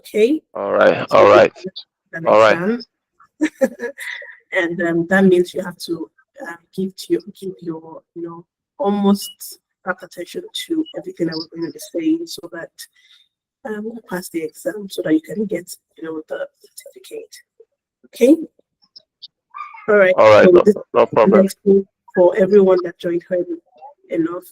Okay, All right. so All it's right. an All right. exam, and that means you have to give your almost rapt attention to everything that we're going to be saying, so that you pass the exam, so that you can get the certificate. Okay, all right. All right. So No, this no is the problem. next thing for everyone that joined early enough.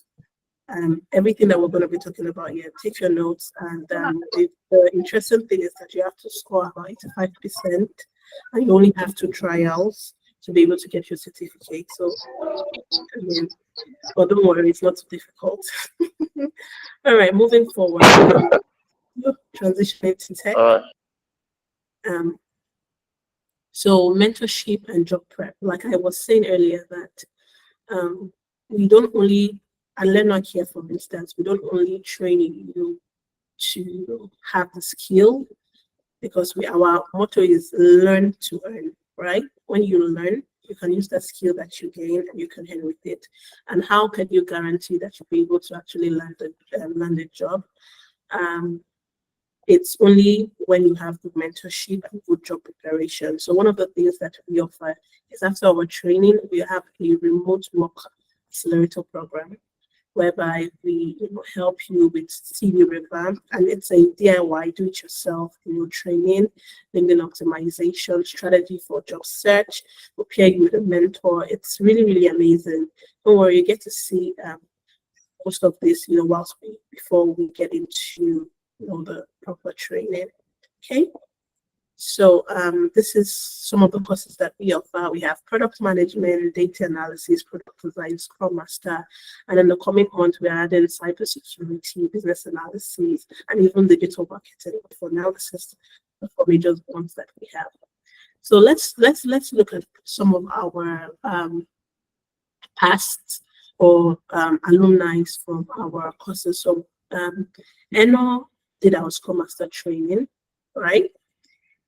Everything that we're going to be talking about here, take your notes. And the interesting thing is that you have to score about 85%, and you only have 2 trials to be able to get your certificate. So, I mean, but don't worry, it's not too difficult. All right, moving forward, transitioning to tech. All right. Um, so mentorship and job prep. Like I was saying earlier, that we don't only, and LearnArk here, for instance, we don't only train you to have the skill, because our motto is learn to earn, right? When you learn, you can use that skill that you gain and you can earn with it. And how can you guarantee that you'll be able to actually land a job? It's only when you have good mentorship and good job preparation. So one of the things that we offer is, after our training, we have a remote work accelerator program, whereby we help you with CV revamp, and it's a DIY, do-it-yourself training, LinkedIn optimization, strategy for job search. We pair you with a mentor. It's really, really amazing. Don't worry, you get to see most of this, before we get into the proper training. Okay. So this is some of the courses that we offer. We have product management, data analysis, product design, Scrum Master, and in the coming months, we're adding cybersecurity, business analysis, and even digital marketing. For now, this is the 4 major ones that we have. So let's look at some of our past or alumni from our courses. So Eno did our Scrum Master training, right?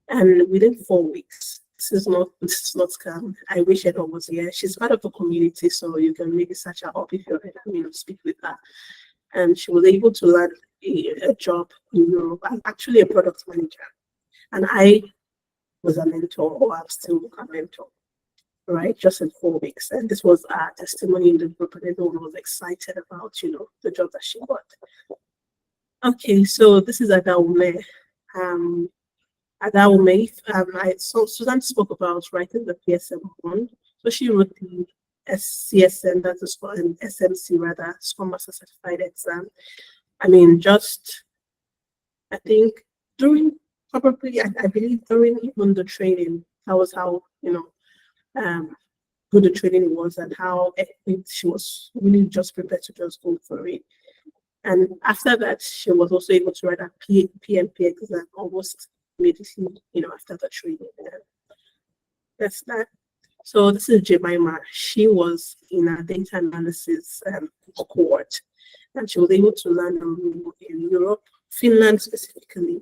And within 4 weeks, this is not scam. I wish Eno was here. She's part of the community, so you can maybe search her up if you're speak with her. And she was able to land a job in Europe, and actually a product manager. And I was a mentor, or I'm still a mentor, right? Just in 4 weeks. And this was a testimony in the group, and everyone was excited about, the job that she got. Okay, so this is Adaume. Adaume, so Susan spoke about writing the PSM one. So she wrote the SCSM, that is for an SMC rather, Scrum Master Certified exam. I mean, I think during, probably, I believe during even the training, that was how, good the training was, and how she was really just prepared to just go for it. And after that, she was also able to write a PMP exam almost immediately, after the training. That's that. So this is Jemima. She was in a data analysis cohort, and she was able to land a role in Europe, Finland specifically,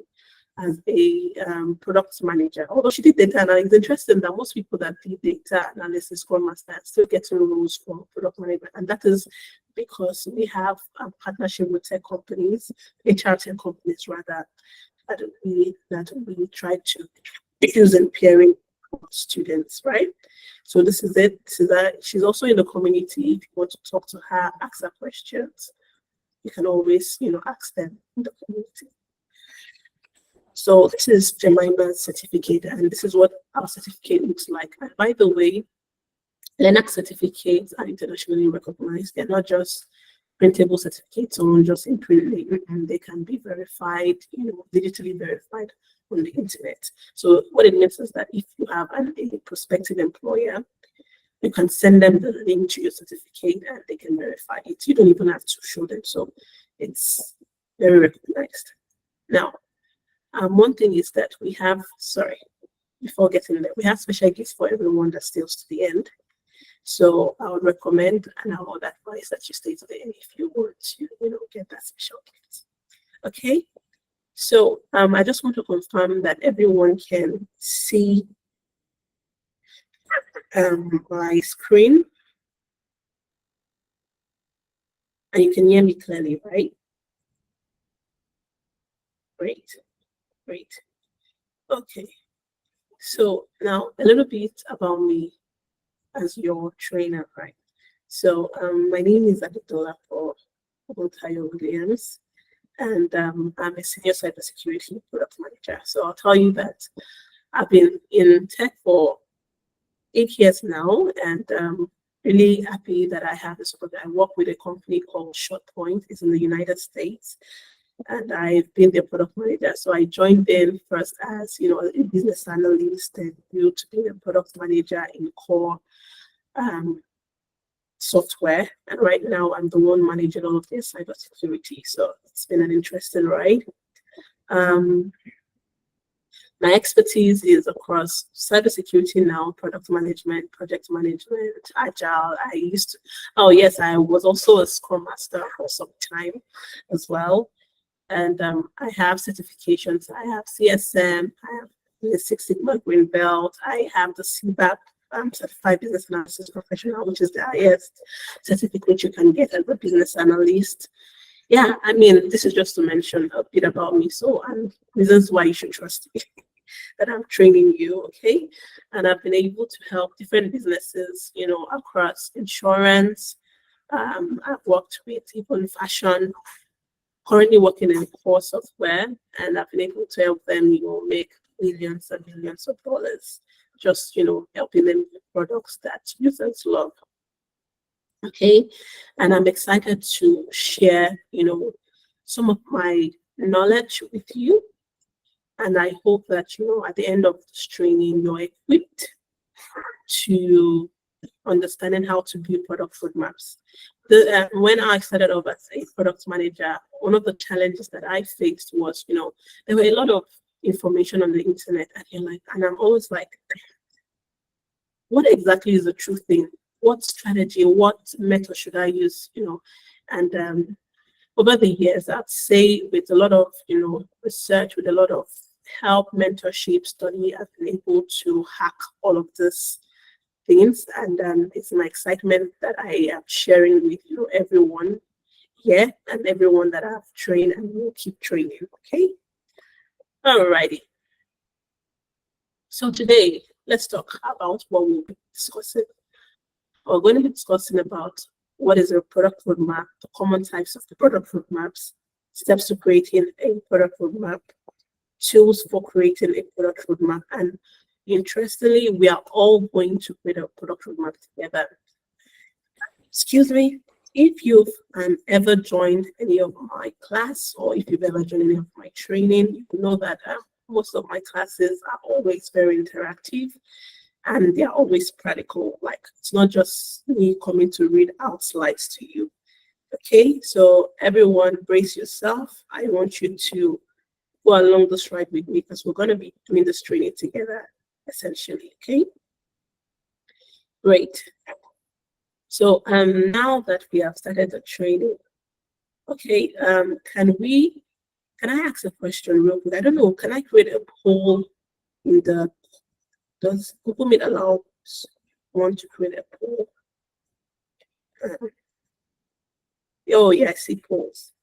as a product manager. Although she did data analysis, it's interesting that most people that did data analysis, Scrum Master, still getting roles for product management, and that is because we have a partnership with tech companies, HR tech companies rather, that we try to use in pairing students, right? So this is it. So that she's also in the community. If you want to talk to her, ask her questions, you can always, ask them in the community. So this is Jemima's certificate, and this is what our certificate looks like. And by the way, LearnArk certificates are internationally recognized. They're not just printable certificates or just in print, and they can be verified, digitally verified on the internet. So what it means is that if you have a prospective employer, you can send them the link to your certificate and they can verify it. You don't even have to show them. So it's very recognized. Now, one thing is that we have, before getting there, we have special gifts for everyone that stays to the end. So I would recommend, and I would advise that you stay to the end if you want to, get that special gift. Okay. So I just want to confirm that everyone can see my screen, and you can hear me clearly, right? Great. Great. Okay. So now a little bit about me as your trainer, right? So my name is Adedola for Tayo Williams, and I'm a senior cybersecurity product manager. So I'll tell you that I've been in tech for 8 years now, and really happy that I have this opportunity. I work with a company called ShortPoint. It's in the United States, and I've been their product manager. So I joined them first as a business analyst, and grew to be a product manager in core software. And right now, I'm the one managing all of their cybersecurity. So it's been an interesting ride. My expertise is across cybersecurity now, product management, project management, agile. I was also a Scrum Master for some time as well. And I have certifications. I have CSM, I have the Six Sigma Green Belt, I have the CBAP, Certified Business Analysis Professional, which is the highest certificate you can get as a business analyst. Yeah, I mean, this is just to mention a bit about me. So, and reasons why you should trust me that I'm training you, okay? And I've been able to help different businesses, across insurance. I've worked with even fashion, currently working in core software, and I've been able to help them, make millions and millions of dollars, just, helping them with products that users love. Okay, and I'm excited to share, some of my knowledge with you. And I hope that, at the end of this training, you're equipped to understanding how to build product roadmaps. When I started off as a product manager, one of the challenges that I faced was, there were a lot of information on the internet, and I'm always like, what exactly is the true thing? What strategy, what method should I use? And over the years, I'd say with a lot of, research, with a lot of help, mentorship, study, I've been able to hack all of these things. And it's my excitement that I am sharing with, everyone here and everyone that I've trained and will keep training, okay? Alrighty. So today, let's talk about what we'll be discussing. We're going to be discussing about what is a product roadmap, the common types of the product roadmaps, steps to creating a product roadmap, tools for creating a product roadmap, and interestingly, we are all going to create a product roadmap together. Excuse me, if you've ever joined any of my class, or if you've ever joined any of my training, you know that most of my classes are always very interactive, and they're always practical. Like, it's not just me coming to read out slides to you. Okay, so everyone brace yourself. I want you to go along this ride with me, because we're going to be doing this training together, essentially, okay? Great. So now that we have started the training, okay, can I ask a question real quick? I don't know, can I create a poll in does Google Meet allow one to create a poll? Oh yeah, I see polls.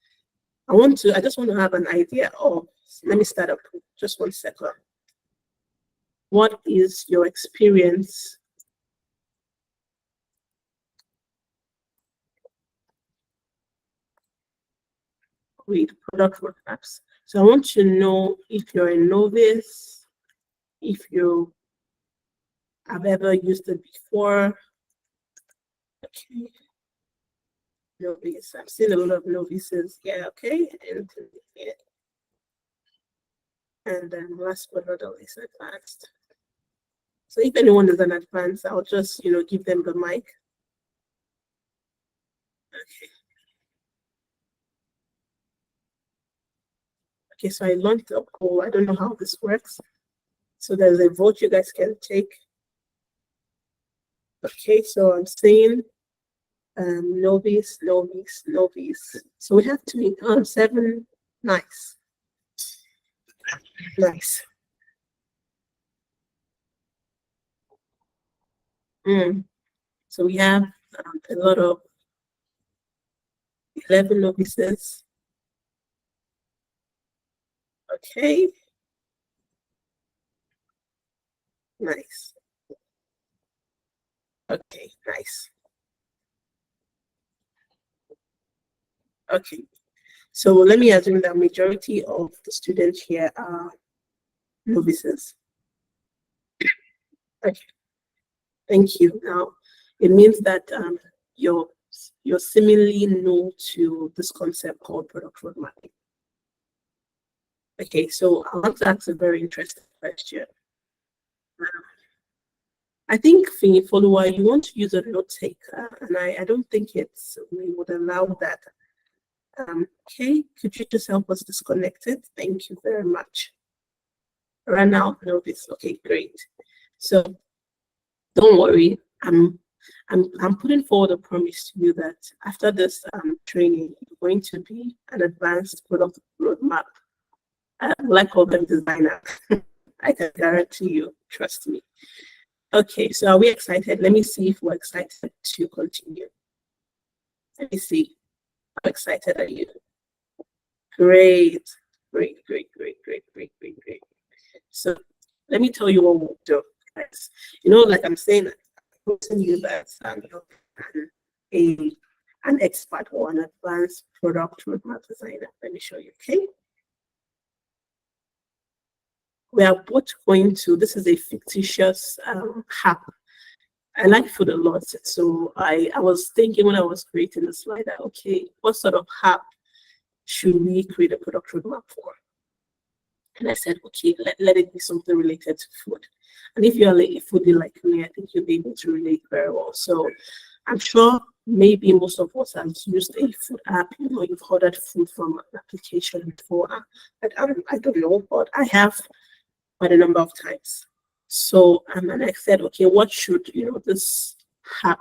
I just want to have an idea of, let me start up, just 1 second. What is your experience with product roadmaps? So I want to know if you're a novice, if you have ever used it before. Okay. Novice. I've seen a lot of novices. Yeah, okay. And then last but not least, advanced. So if anyone is an advanced, I'll just, give them the mic. Okay. Okay, so I launched a poll. I don't know how this works. So there's a vote you guys can take. Okay, so I'm saying novice. So we have to make 7. Nice. Nice. So we have a lot of 11 novices. Okay. Nice. Okay, nice. Okay. So let me assume that majority of the students here are novices. Okay, thank you. Now, it means that you're similarly new to this concept called product roadmap. Okay, so I want to ask a very interesting question. I think for you, follower, you want to use a note taker, and I don't think we would allow that. Okay, could you just help us disconnect it? Thank you very much. Right now, notice. Okay, great. So don't worry. I'm putting forward a promise to you that after this training, you're going to be an advanced product roadmap. Like all them designer. I can guarantee you. Trust me. Okay, so are we excited? Let me see if we're excited to continue. Let me see. How excited are you? Great, great, great, great, great, great, great, great. So let me tell you what we'll do, guys. You know, like I'm saying, I'm telling you that an expert or an advanced product roadmap designer. Let me show you, okay? We are both going to, this is a fictitious app. I like food a lot. So I was thinking when I was creating the slide that, okay, what sort of app should we create a product roadmap for? And I said, okay, let it be something related to food. And if you're like a foodie like me, I think you'll be able to relate very well. So I'm sure maybe most of us have used a food app. You know, you've ordered food from an application before. I don't know, but I have quite a number of times. So and I said, okay, what should this app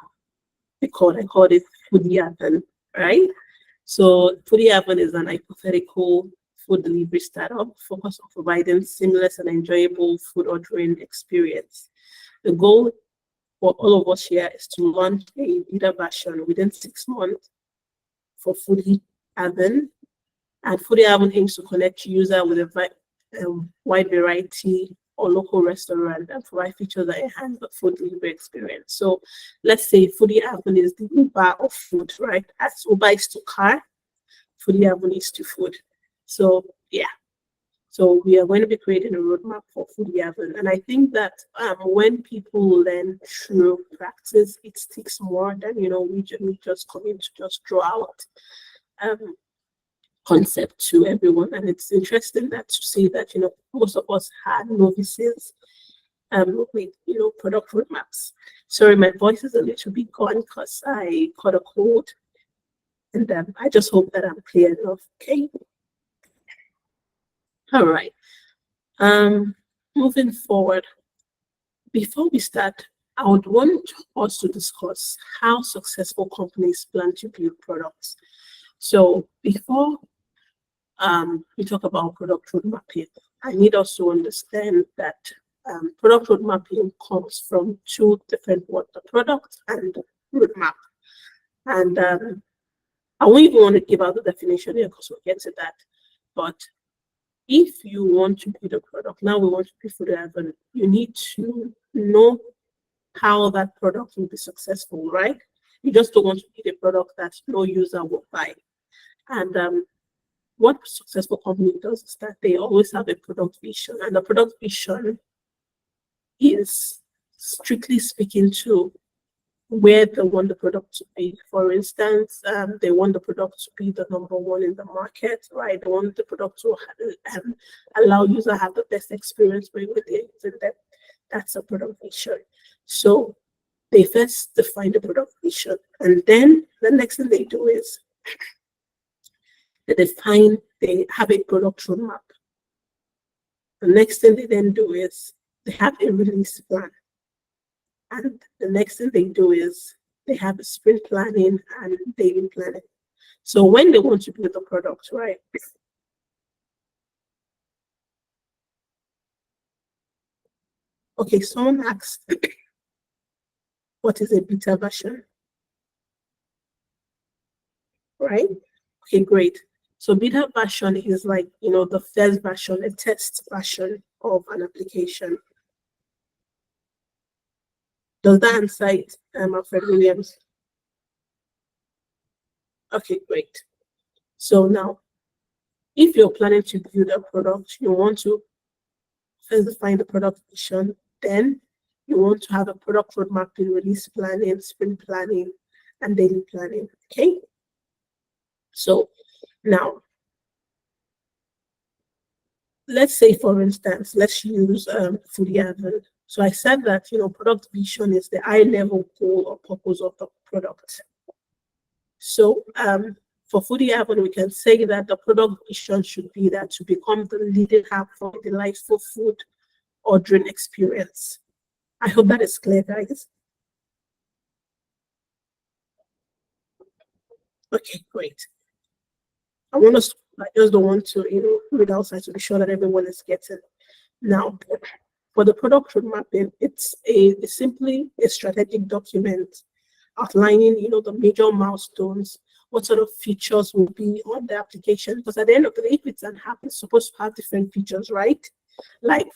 be called? I called it Foodie Haven, right? So Foodie Haven is an hypothetical food delivery startup focused on providing seamless and enjoyable food ordering experience. The goal for all of us here is to launch a beta version within 6 months for Foodie Haven. And Foodie Haven aims to connect user with a wide variety or local restaurant and provide features that enhance the food delivery experience. So let's say Foodie Haven is the Uber of food, right? As Uber is to car, Foodie Haven is to food. So yeah. So we are going to be creating a roadmap for Foodie Haven. And I think that when people learn through practice, it sticks more than, we just come in to just draw out concept to everyone. And it's interesting that to see that most of us had novices with product roadmaps. Sorry, my voice is a little bit gone because I caught a cold, and I just hope that I'm clear enough. Okay. All right. Moving forward, before we start, I would want us to discuss how successful companies plan to build products. So before we talk about product road mapping, I need us to understand that product road mapping comes from two different words, the product and the roadmap. And I won't even want to give out the definition here because we'll get to that. But if you want to build a product, now we want to be Foodie Haven, you need to know how that product will be successful, right? You just don't want to build a product that no user will buy. And what successful company does is that they always have a product vision, and the product vision is strictly speaking to where they want the product to be. For instance, they want the product to be the number one in the market, right? They want the product to allow users to have the best experience when they're using them. That's a product vision. So they first define the product vision, and then the next thing they do is they have a product roadmap. The next thing they then do is they have a release plan. And the next thing they do is they have a sprint planning and daily planning. So when they want to build a product, right? Okay, someone asked, what is a beta version? Right? Okay, great. So beta version is like, the first version, a test version of an application. Does that answer it, Alfred Williams? Okay, great. So now, if you're planning to build a product, you want to first define the product vision, then you want to have a product roadmap in release planning, sprint planning, and daily planning. Okay. So now, let's say, for instance, let's use Foodie Advent. So I said that product vision is the high level goal or purpose of the product. So for Foodie Advent, we can say that the product vision should be that to become the leading app for delightful food ordering experience. I hope that is clear, guys. Okay, great. I just don't want to, read outside to be sure that everyone is getting. Now, for the product roadmap, it's simply a strategic document outlining, the major milestones, what sort of features will be on the application. Because at the end of the day, if it's an app, it's supposed to have different features, right? Like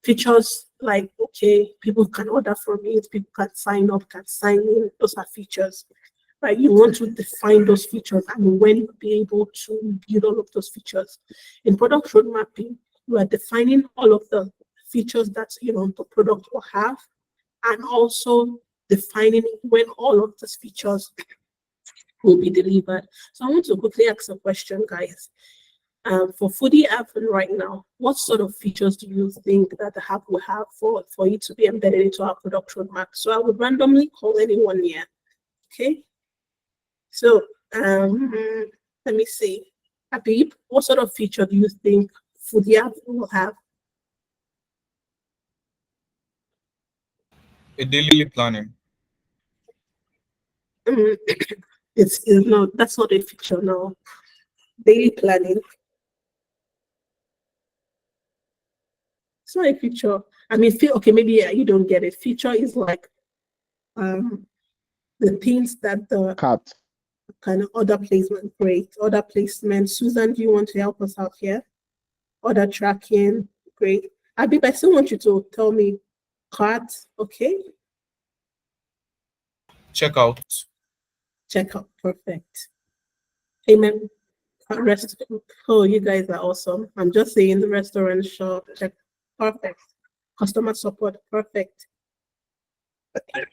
features like, okay, people can order from it, people can sign up, can sign in. Those are features, right? You want to define those features and when you'll be able to build all of those features. In product road mapping, you are defining all of the features that the product will have, and also defining when all of these features will be delivered. So I want to quickly ask a question, guys. For Foodie app right now, what sort of features do you think that the app will have for it to be embedded into our product roadmap? So I would randomly call anyone here. Okay. So let me see. Habib, what sort of feature do you think Foodie app will have? A daily planning. It's no, that's not a feature. No, daily planning. It's not a feature. I mean, okay, maybe you don't get it. Feature is like the things that the Cut. kind of order placement, great. Order placement. Susan, do you want to help us out here? Order tracking, great. Habib, I still want you to tell me cart, okay? Checkout. Checkout, perfect. Payment, rest. Oh, you guys are awesome. I'm just saying the restaurant shop, check, perfect. Customer support, perfect. Okay.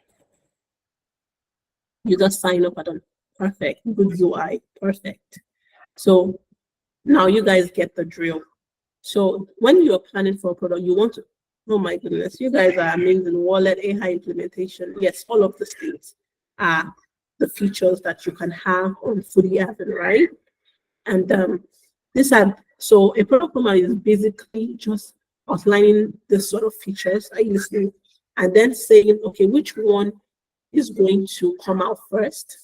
User sign up button, perfect. Good UI, perfect. So now you guys get the drill. So when you're planning for a product, you want to, oh my goodness, you guys are amazing. Wallet, AI implementation. Yes, all of these things are the features that you can have on Foodie Advent, right? And so a product roadmap is basically just outlining the sort of features are you listening, and then saying, okay, which one is going to come out first?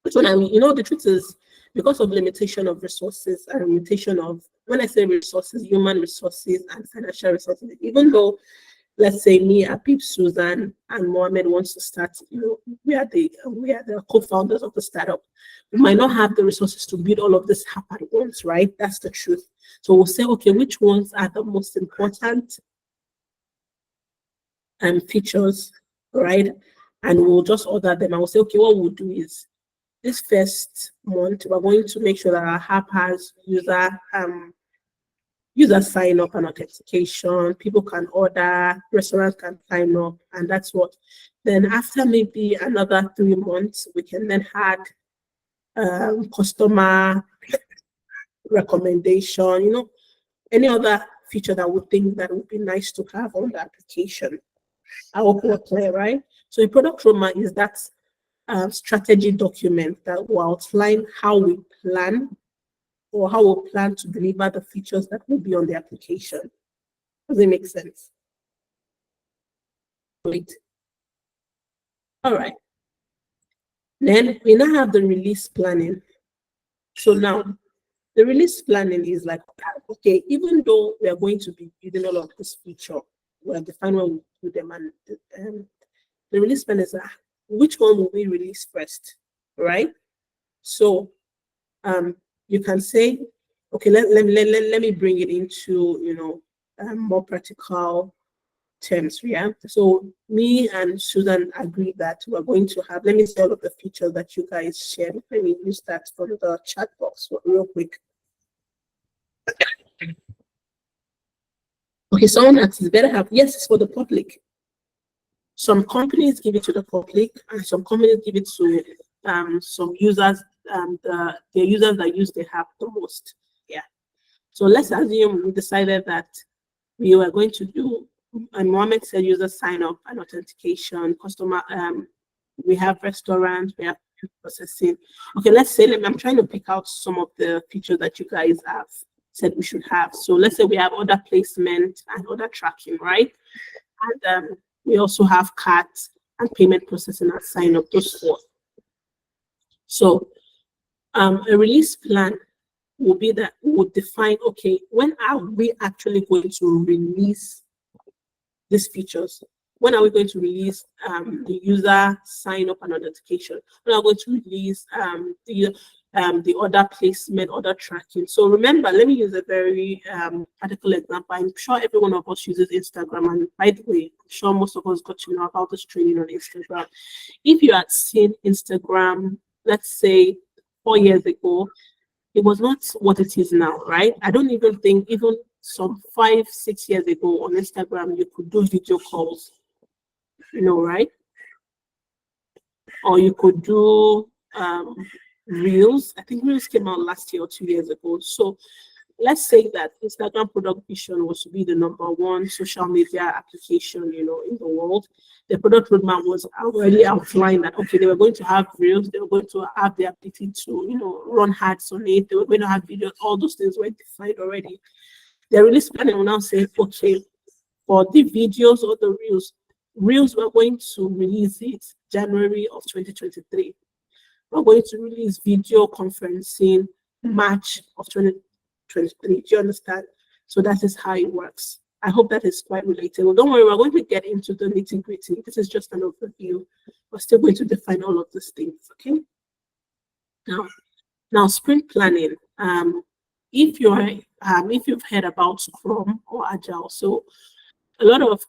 Which one? I mean, the truth is, because of limitation of resources and limitation of, when I say resources, human resources and financial resources, even though, let's say me, Apip, Susan, and Mohammed wants to start, we are the co-founders of the startup. We might not have the resources to build all of this at once, right? That's the truth. So we'll say, okay, which ones are the most important features, right? And we'll just order them. And we'll say, okay, what we'll do is, this first month, we're going to make sure that our app has user sign up and authentication. People can order, restaurants can sign up, and that's what. Then after maybe another 3 months, we can then add customer recommendation. Any other feature that we think that would be nice to have on the application. I hope we're clear, right? So a product roadmap is that strategy document that will outline how we plan or how we plan to deliver the features that will be on the application. Does it make sense? Great. All right. Then we now have the release planning. So now the release planning is like, okay, even though we are going to be building all of this feature, we'll define when we do them, and the release plan is which one will we release first, right? So you can say, okay, let me bring it into more practical terms, yeah. So me and Susan agreed that we're going to have, let me see all of the features that you guys shared. Let me use that from the chat box real quick. Okay, someone asks, is better have, yes, it's for the public. Some companies give it to the public, and some companies give it to some users, the users that use the app the most. Yeah. So let's assume we decided that we were going to do, and Mohammed said user sign up and authentication, customer, we have restaurants, we have processing. Okay, let's say, I'm trying to pick out some of the features that you guys have said we should have. So let's say we have order placement and order tracking, right? And we also have cards and payment processing and sign up, those four. So a release plan will be that we would define, okay, when are we actually going to release these features? When are we going to release the user sign up and authentication? When are we going to release the order placement, order tracking? So remember, let me use a very particular example. I'm sure every one of us uses Instagram, and by the way, I'm sure most of us got to know about this training on Instagram. If you had seen Instagram, let's say 4 years ago, it was not what it is now, right? I don't even think even some 5-6 years ago on Instagram, you could do video calls, right? Or you could do Reels. I think Reels came out last year or 2 years ago. So let's say that Instagram product vision was to be the #1 social media application, in the world. The product roadmap was already outlined that, okay, they were going to have Reels, they were going to have the ability to, run ads on it, they were going to have videos, all those things were defined already. The release planning will now say, okay, for the videos or the Reels, we're going to release it January of 2023. We're going to release video conferencing March of 2023. Do you understand? So that is how it works. I hope that is quite relatable. Don't worry, we're going to get into the nitty-gritty. This is just an overview. We're still going to define all of these things, okay? Now sprint planning. If you've heard about Scrum or Agile, so a lot of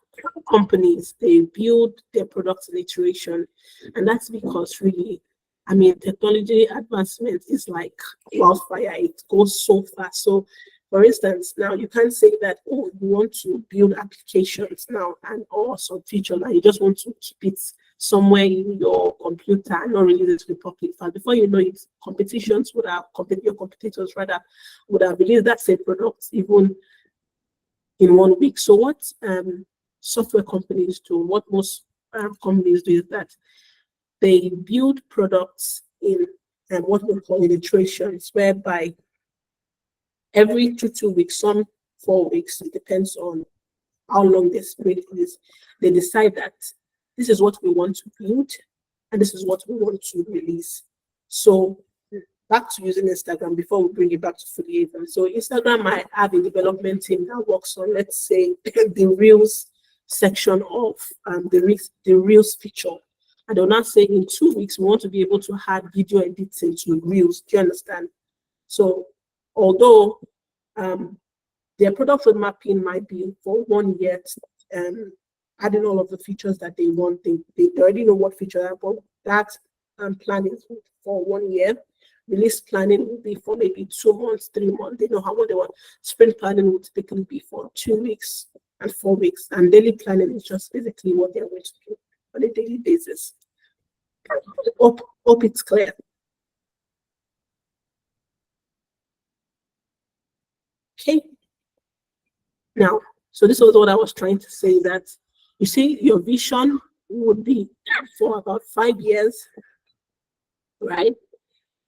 companies, they build their products in iteration, and that's because really, technology advancement is like wildfire. It goes so fast. So for instance, now you can't say that, oh, you want to build applications now and or some feature, and you just want to keep it somewhere in your computer and not release it to the public fast. Before you know it, your competitors rather would have released that same product even in 1 week. So what software companies do, what most companies do, is that they build products in what we call iterations, whereby every 2 weeks, some 4 weeks, it depends on how long the sprint is, they decide that this is what we want to build and this is what we want to release. So back to using Instagram before we bring it back to Affiliate. So Instagram might have a development team that works on, let's say, the Reels section of the Reels feature. And they'll not say in 2 weeks, we want to be able to add video editing to Reels. Do you understand? So although their product road mapping might be for 1 year, adding all of the features that they want, they already know what feature, but that plan is for 1 year. Release planning will be for maybe 2 months, 3 months. They know how much they want. Sprint planning will typically be for 2 weeks and 4 weeks. And daily planning is just basically what they're going to do on a daily basis. Hope it's clear. Okay. Now, so this was what I was trying to say, that you see your vision would be for about 5 years, right?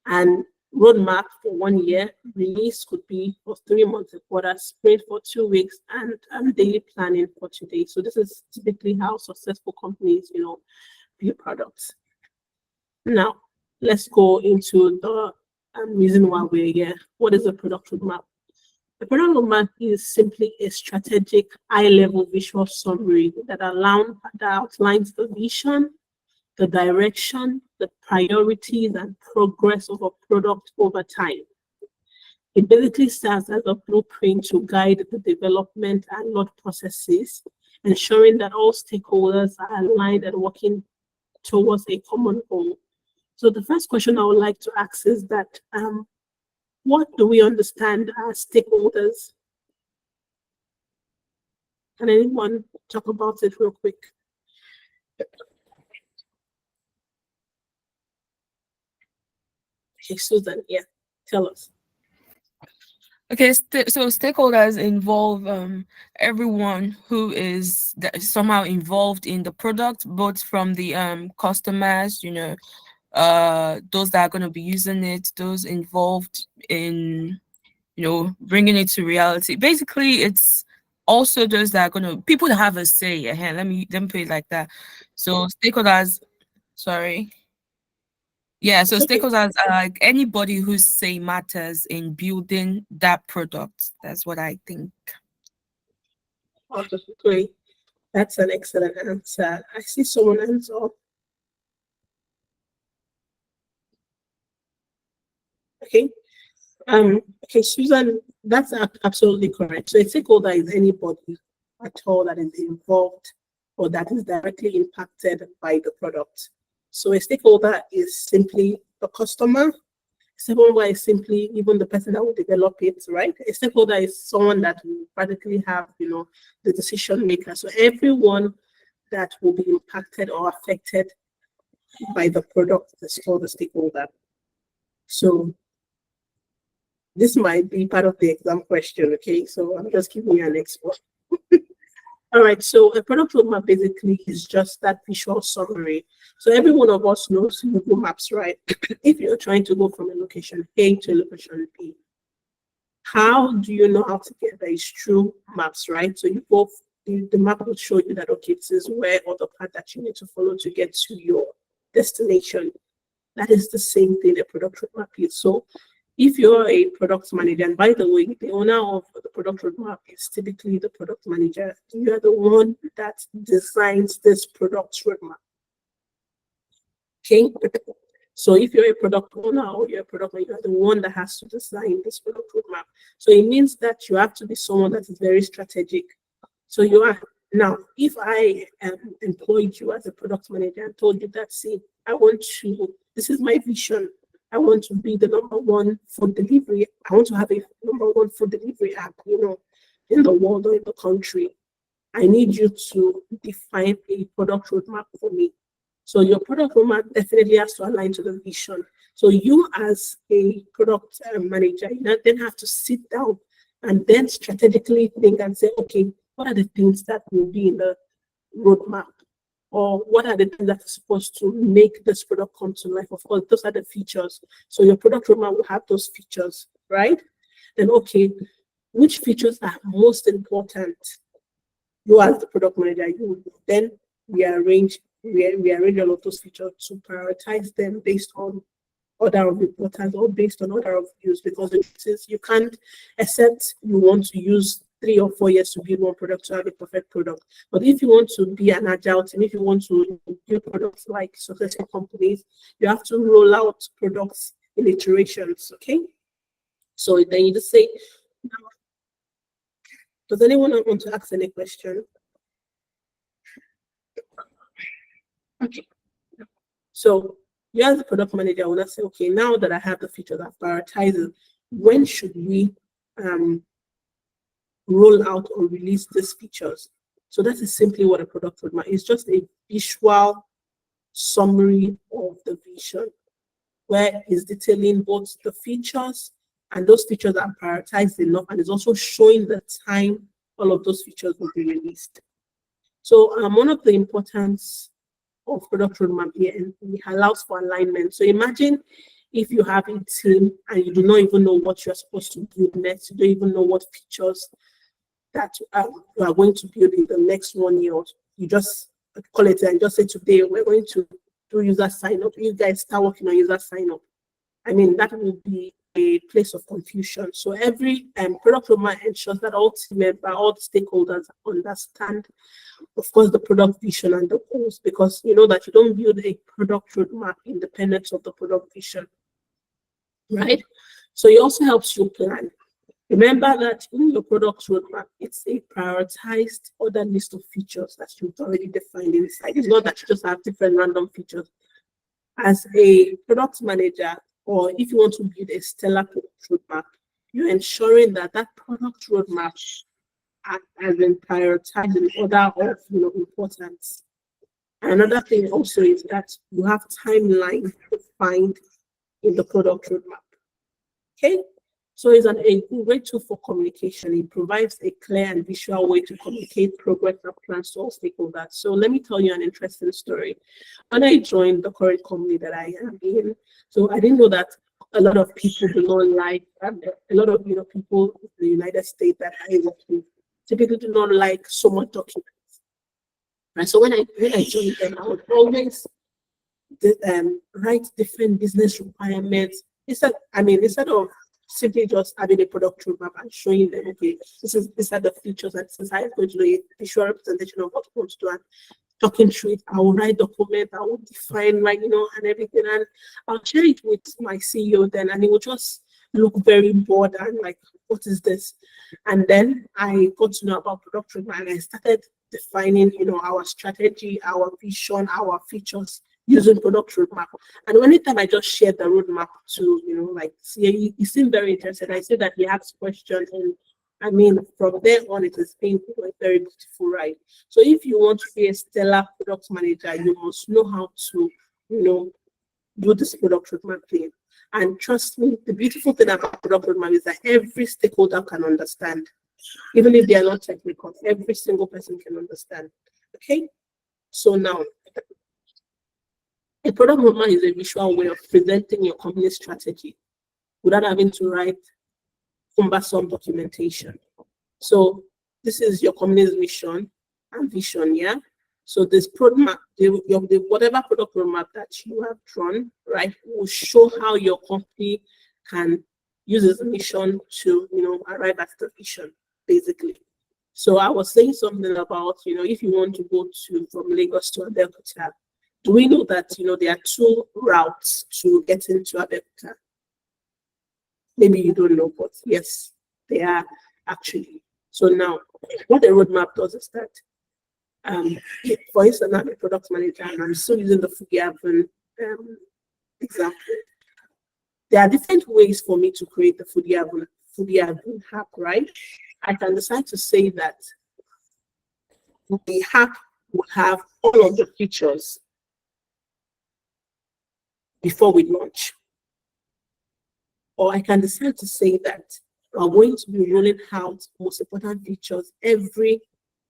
And roadmap for 1 year, release could be for 3 months, a quarter, sprint for 2 weeks, and daily planning for 2 days. So this is typically how successful companies, build products. Now, let's go into the reason why we're here. What is a product roadmap? The product roadmap is simply a strategic, high-level visual summary that outlines the vision, the direction, the priorities, and progress of a product over time. It basically serves as a blueprint to guide the development and launch processes ensuring that all stakeholders are aligned and working towards a common goal. So the first question I would like to ask is that what do we understand as stakeholders? Can anyone talk about it real quick? Okay, Susan, yeah, tell us. Okay, so stakeholders involve everyone who is somehow involved in the product, both from the customers, those that are going to be using it, those involved in bringing it to reality. Basically, it's also those that are going to people that have a say. Yeah, let me put it like that. So stakeholders, sorry. Yeah, so stakeholders are like anybody whose say matters in building that product. That's what I think. Great. That's an excellent answer. I see someone else up. Okay. Okay, Susan, that's absolutely correct. So a stakeholder is anybody at all that is involved or that is directly impacted by the product. So a stakeholder is simply the customer. Stakeholder is simply even the person that will develop it, right? A stakeholder is someone that will practically have, the decision maker. So everyone that will be impacted or affected by the product is called a stakeholder. So this might be part of the exam question, okay? So I'm just giving you an example. All right, so a product roadmap basically is just that visual summary. So every one of us knows Google Maps, right? If you're trying to go from a location A to a location B, how do you know how to get there? It's through maps, right? So you go, the map will show you that, okay, this is where or the path that you need to follow to get to your destination. That is the same thing a product roadmap is. So if you're a product manager, and by the way, the owner of the product roadmap is typically the product manager. You are the one that designs this product roadmap. Okay. So if you're a product owner or you're a product manager, you're the one that has to design this product roadmap. So it means that you have to be someone that is very strategic. So you are now, if I employed you as a product manager and told you that, see, this is my vision. I want to be the #1 food delivery. I want to have a #1 food delivery app, in the world or in the country. I need you to define a product roadmap for me. So your product roadmap definitely has to align to the vision. So you as a product manager, you then have to sit down and then strategically think and say, okay, what are the things that will be in the roadmap? Or what are the things that are supposed to make this product come to life? Of course, those are the features. So your product roadmap will have those features, right? Then, okay, which features are most important? You as the product manager, you will then rearrange all of those features to prioritize them based on order of importance or based on order of use, because since you can't, except you want to use 3 or 4 years to build one product to have a perfect product. But if you want to be an agile team, if you want to build products like successful companies, you have to roll out products in iterations, okay? So then you just say, does anyone want to ask any question? Okay. So you as the product manager will not say, okay, now that I have the features I've prioritized, when should we roll out or release these features? So that is simply what a product roadmap is, just a visual summary of the vision, where it's detailing both the features and those features are prioritized enough, and it's also showing the time all of those features will be released. So one of the importance of product roadmap here, and it allows for alignment. So imagine if you have a team and you do not even know what you're supposed to build next, you don't even know what features that you are going to build in the next 1 year. You just call it and just say, today we're going to do user sign up. You guys start working on user sign up. I mean, that will be a place of confusion. So every product roadmap ensures that all team members, all the stakeholders understand, of course, the product vision and the goals, because you know that you don't build a product roadmap independent of the product vision, right? So it also helps you plan. Remember that in your product roadmap, it's a prioritized order list of features that you've already defined inside. It's not that you just have different random features. As a product manager, or if you want to build a stellar product roadmap, you're ensuring that that product roadmap has been prioritized in order of importance. Another thing also is that you have timeline defined in the product roadmap. Okay, so it's a great tool for communication. It provides a clear and visual way to communicate progress and plans to all stakeholders. So let me tell you an interesting story. When I joined the current company that I am in, so I didn't know that a lot of people do not like, a lot of people in the United States that I work with typically do not like so much documents. Right? So when I joined them, I would always write different business requirements instead of simply just having a product roadmap and showing them, okay, these are the features and this is how it's going to do a visual representation of what we want to do, and talking through it. I will write documents, I will define and everything, and I'll share it with my CEO then, and he will just look very bored and like, what is this? And then I got to know about product roadmap, and I started defining, our strategy, our vision, our features using product roadmap. And anytime I just shared the roadmap to, see, he seemed very interested. I said that he asked questions, and from there on, it has been a very beautiful ride. So if you want to be a stellar product manager, you must know how to, do this product roadmap thing. And trust me, the beautiful thing about product roadmap is that every stakeholder can understand. Even if they are not technical, every single person can understand. Okay? So now, a product roadmap is a visual way of presenting your company's strategy without having to write cumbersome documentation. So this is your company's mission and vision, yeah? So this roadmap, whatever product roadmap that you have drawn, right, will show how your company can use its mission to, arrive at the vision, basically. So I was saying something about, if you want to go from Lagos to Abeokuta, do we know that, there are 2 routes to get into Abeokuta? Maybe you don't know, but yes, they are actually. So now, what the roadmap does is that, for instance, I'm a product manager, and I'm still using the Fugiavan example. There are different ways for me to create the Fugiavan app, right? I can decide to say that the app will have all of the features before we launch. Or I can decide to say that we're going to be rolling out most important features every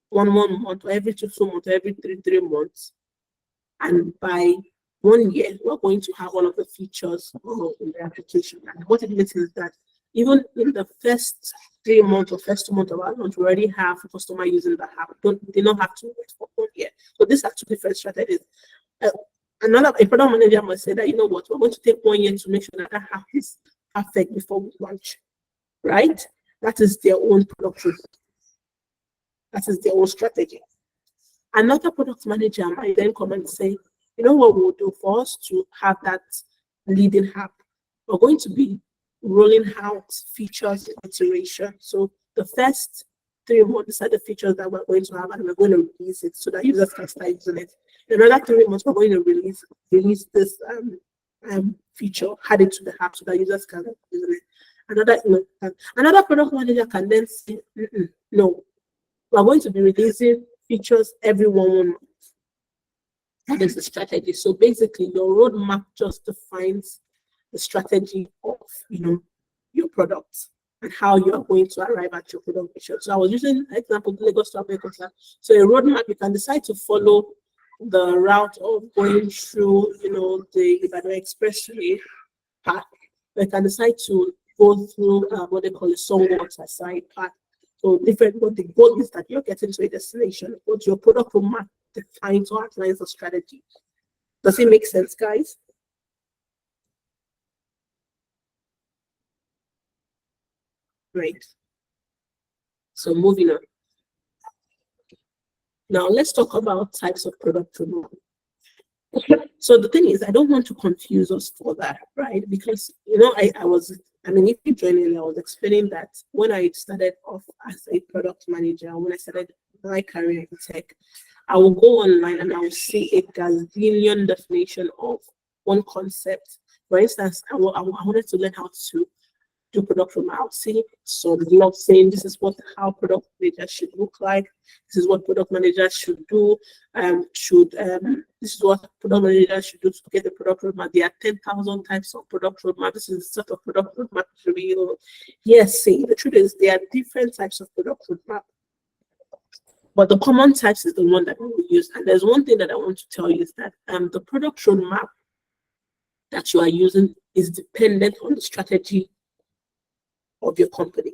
one month, or every 2 months, or every 3 months. And by 1 year, we're going to have all of the features in the application. And what it means is that even in the first 3 months or first 2 months of our launch, we already have a customer using the app. They don't have to wait for 1 year. So these are 2 different strategies. A product manager must say that, we're going to take 1 year to make sure that app is perfect before we launch, right? That is their own production. That is their own strategy. Another product manager might then come and say, what we'll do for us to have that leading app? We're going to be rolling out features in iteration. So the first 3 months are the features that we're going to have, and we're going to release it so that users can start using it. In another 3 months, we're going to release this feature, add it to the app so that users can start using it. Another product manager can then say, no, we're going to be releasing features every 1 month. That is the strategy. So basically, your roadmap just defines the strategy of your product and how you are going to arrive at your product vision. So I was using an example, Lagos to Abeokuta. So a roadmap, you can decide to follow the route of going through, the Ibadan Expressway path. You can decide to go through what they call a Songwater side path. So different, but the goal is that you're getting to a destination. What your product roadmap defines or outlines the strategy. Does it make sense, guys? Great. So moving on. Now let's talk about types of product roadmap. So the thing is, I don't want to confuse us for that, right? Because I was I mean, if you join in, I was explaining that when I started off as a product manager, when I started my career in tech, I will go online and I will see a gazillion definition of one concept. For instance, I wanted to learn how to do product roadmap. I'll see some blog saying this is how product managers should look like. This is what product managers should do. This is what product managers should do to get the product roadmap. There are 10,000 types of product roadmap. This is the sort of product roadmap to be. Yes, see, the truth is there are different types of product roadmap. But the common types is the one that we will use. And there's one thing that I want to tell you is that the product roadmap that you are using is dependent on the strategy of your company,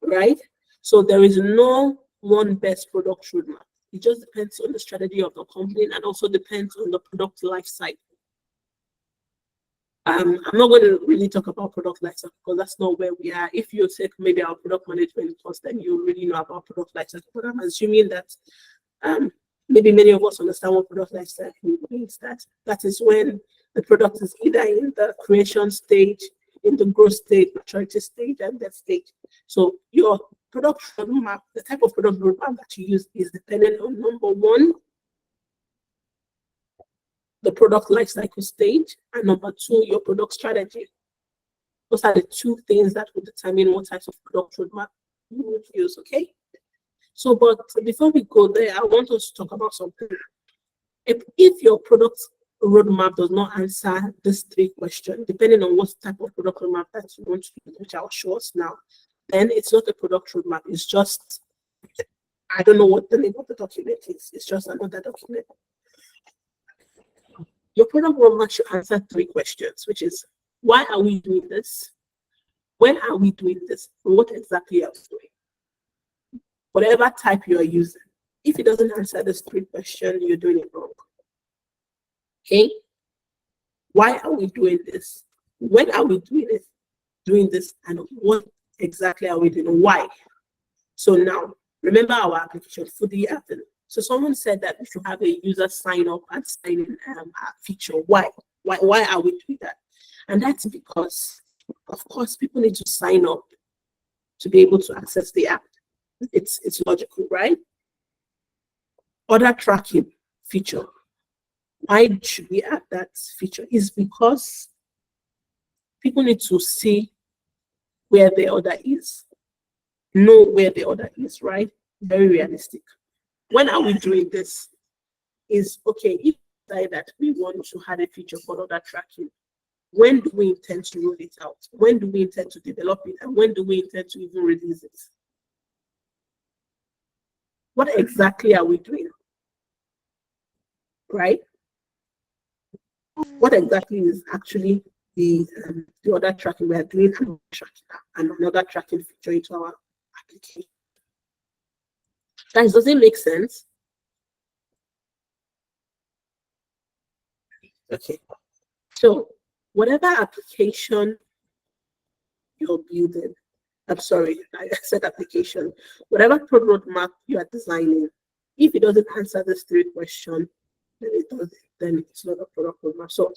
right? So there is no one best product roadmap. It just depends on the strategy of the company and also depends on the product life cycle. I'm not going to really talk about product life cycle because that's not where we are. If you take maybe our product management course, then you really know about product life cycle. But I'm assuming that maybe many of us understand what product life cycle means. That is when the product is either in the creation stage, in the growth stage, maturity stage, and that stage. So your product roadmap, the type of product roadmap that you use is dependent on number one, the product lifecycle stage, and number two, your product strategy. Those are the two things that will determine what type of product roadmap you would use, okay? So, but before we go there, I want us to talk about something. If your product roadmap does not answer these three questions, depending on what type of product roadmap that you want to use, which I'll show us now, then it's not a product roadmap. It's just, I don't know what the name of the document is. It's just another document. Your product roadmap should answer three questions, which is, why are we doing this? When are we doing this? And what exactly are we doing? Whatever type you are using, if it doesn't answer these three questions, you're doing it wrong. Okay? Why are we doing this? When are we doing this? And what exactly are we doing? Why? So now, remember our application, Foodie Avenue. So someone said that we should have a user sign up and sign in feature. Why? Why are we doing that? And that's because, of course, people need to sign up to be able to access the app. It's logical, right? Order tracking feature. Why should we add that feature? Is because people need to see where the order is, know where the order is, right? Very realistic. When are we doing this? Is okay, if we decide that we want to have a feature for order tracking, when do we intend to roll it out? When do we intend to develop it? And when do we intend to even release it? What exactly are we doing? Right? What exactly is actually the order tracking? We are doing another tracking feature into our application. Guys, does it make sense? Okay. So whatever application you're building, I'm sorry, I said application, whatever product roadmap you are designing, if it doesn't answer these three questions, then it's not a product roadmap. So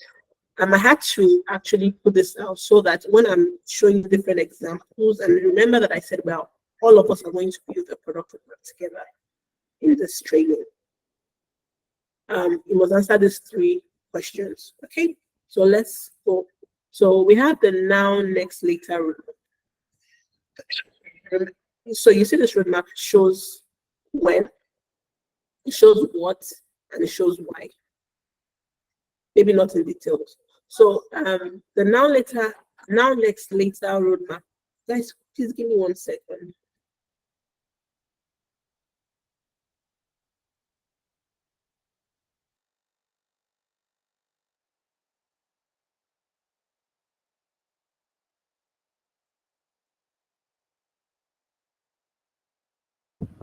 I had to actually put this out so that when I'm showing different examples, and remember that I said, well, all of us are going to build a product roadmap together in this training. You must answer these three questions. Okay, so let's go. So we have the now, next, later roadmap. So you see this roadmap shows when, it shows what, and it shows why. Maybe not in details. So the now, later, now, next, later roadmap. Guys, please give me 1 second.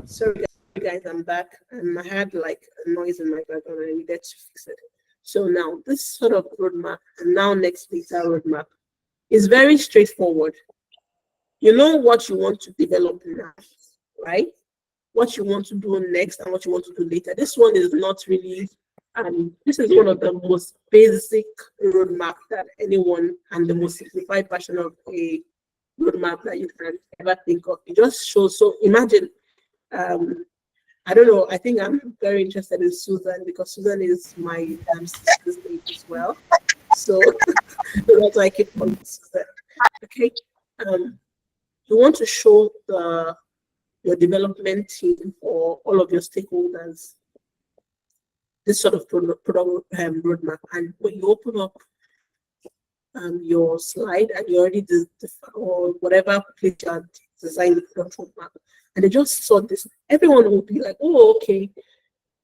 Sorry guys, I'm back, and I had like a noise in my background and I needed to fix it. So now this sort of roadmap, and now next later roadmap, is very straightforward. You know what you want to develop now, right? What you want to do next and what you want to do later. This one is not really And this is one of the most basic roadmap that anyone, and the most simplified version of a roadmap that you can ever think of. It just shows. So imagine, I don't know. I think I'm very interested in Susan because Susan is my sister's name as well. So that's why I keep calling Susan. Okay. You want to show your development team or all of your stakeholders this sort of product roadmap, and when you open up your slide and you already or whatever place you are designing the product roadmap, and they just saw this, everyone will be like, oh, okay,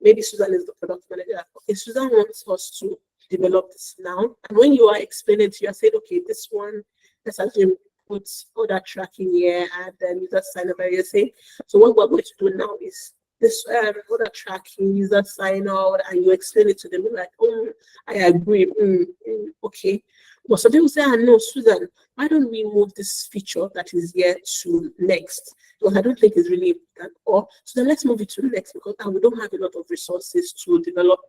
maybe Susan is the product manager. Okay, Susan wants us to develop this now. And when you are explaining to you, I said, okay, this one, let's assume put order tracking here and then user sign up. You say, so what we're going to do now is this order tracking, user sign out, and you explain it to them like, oh, I agree. Okay. But some people say, no, Susan, why don't we move this feature that is here to next? Because I don't think it's really important. Or so then let's move it to next because we don't have a lot of resources to develop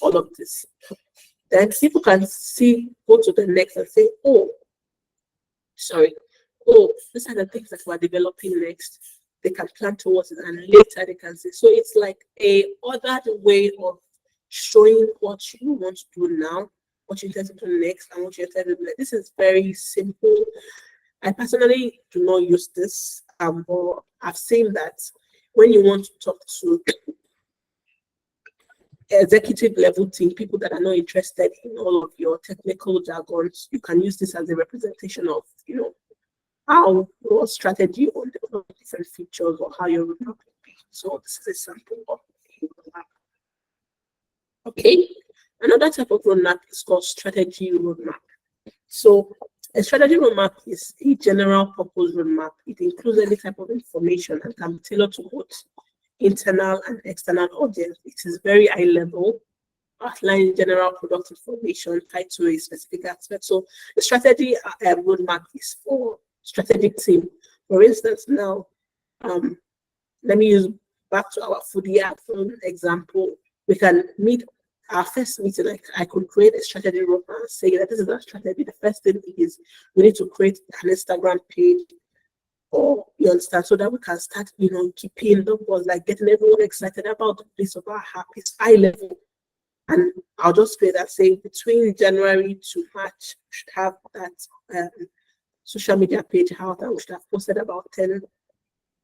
all of this. Then people can go to the next and say, oh, these are the things that we're developing next. They can plan towards it and later they can say. So it's like a other way of showing what you want to do now, what you intend to do next, and what you intend to do next. This is very simple. I personally do not use this, but I've seen that when you want to talk to executive level team, people that are not interested in all of your technical jargons, you can use this as a representation of, how your strategy on the different features or how your roadmap will be. So this is a sample of the roadmap. Okay, another type of roadmap is called strategy roadmap. So a strategy roadmap is a general purpose roadmap. It includes any type of information and can be tailored to both internal and external audience. It is very high level, outlining general product information tied to a specific aspect. So the strategy roadmap is for strategic team. For instance, now, let me use back to our foodie app example. We can meet our first meeting. Like I could create a strategy roadmap and say that this is our strategy. The first thing is we need to create an Instagram page, or you understand, so that we can start, keeping the buzz, like getting everyone excited about the place of our app. It's high level. And I'll just say that saying between January to March, we should have that social media page out, and we should have posted about 10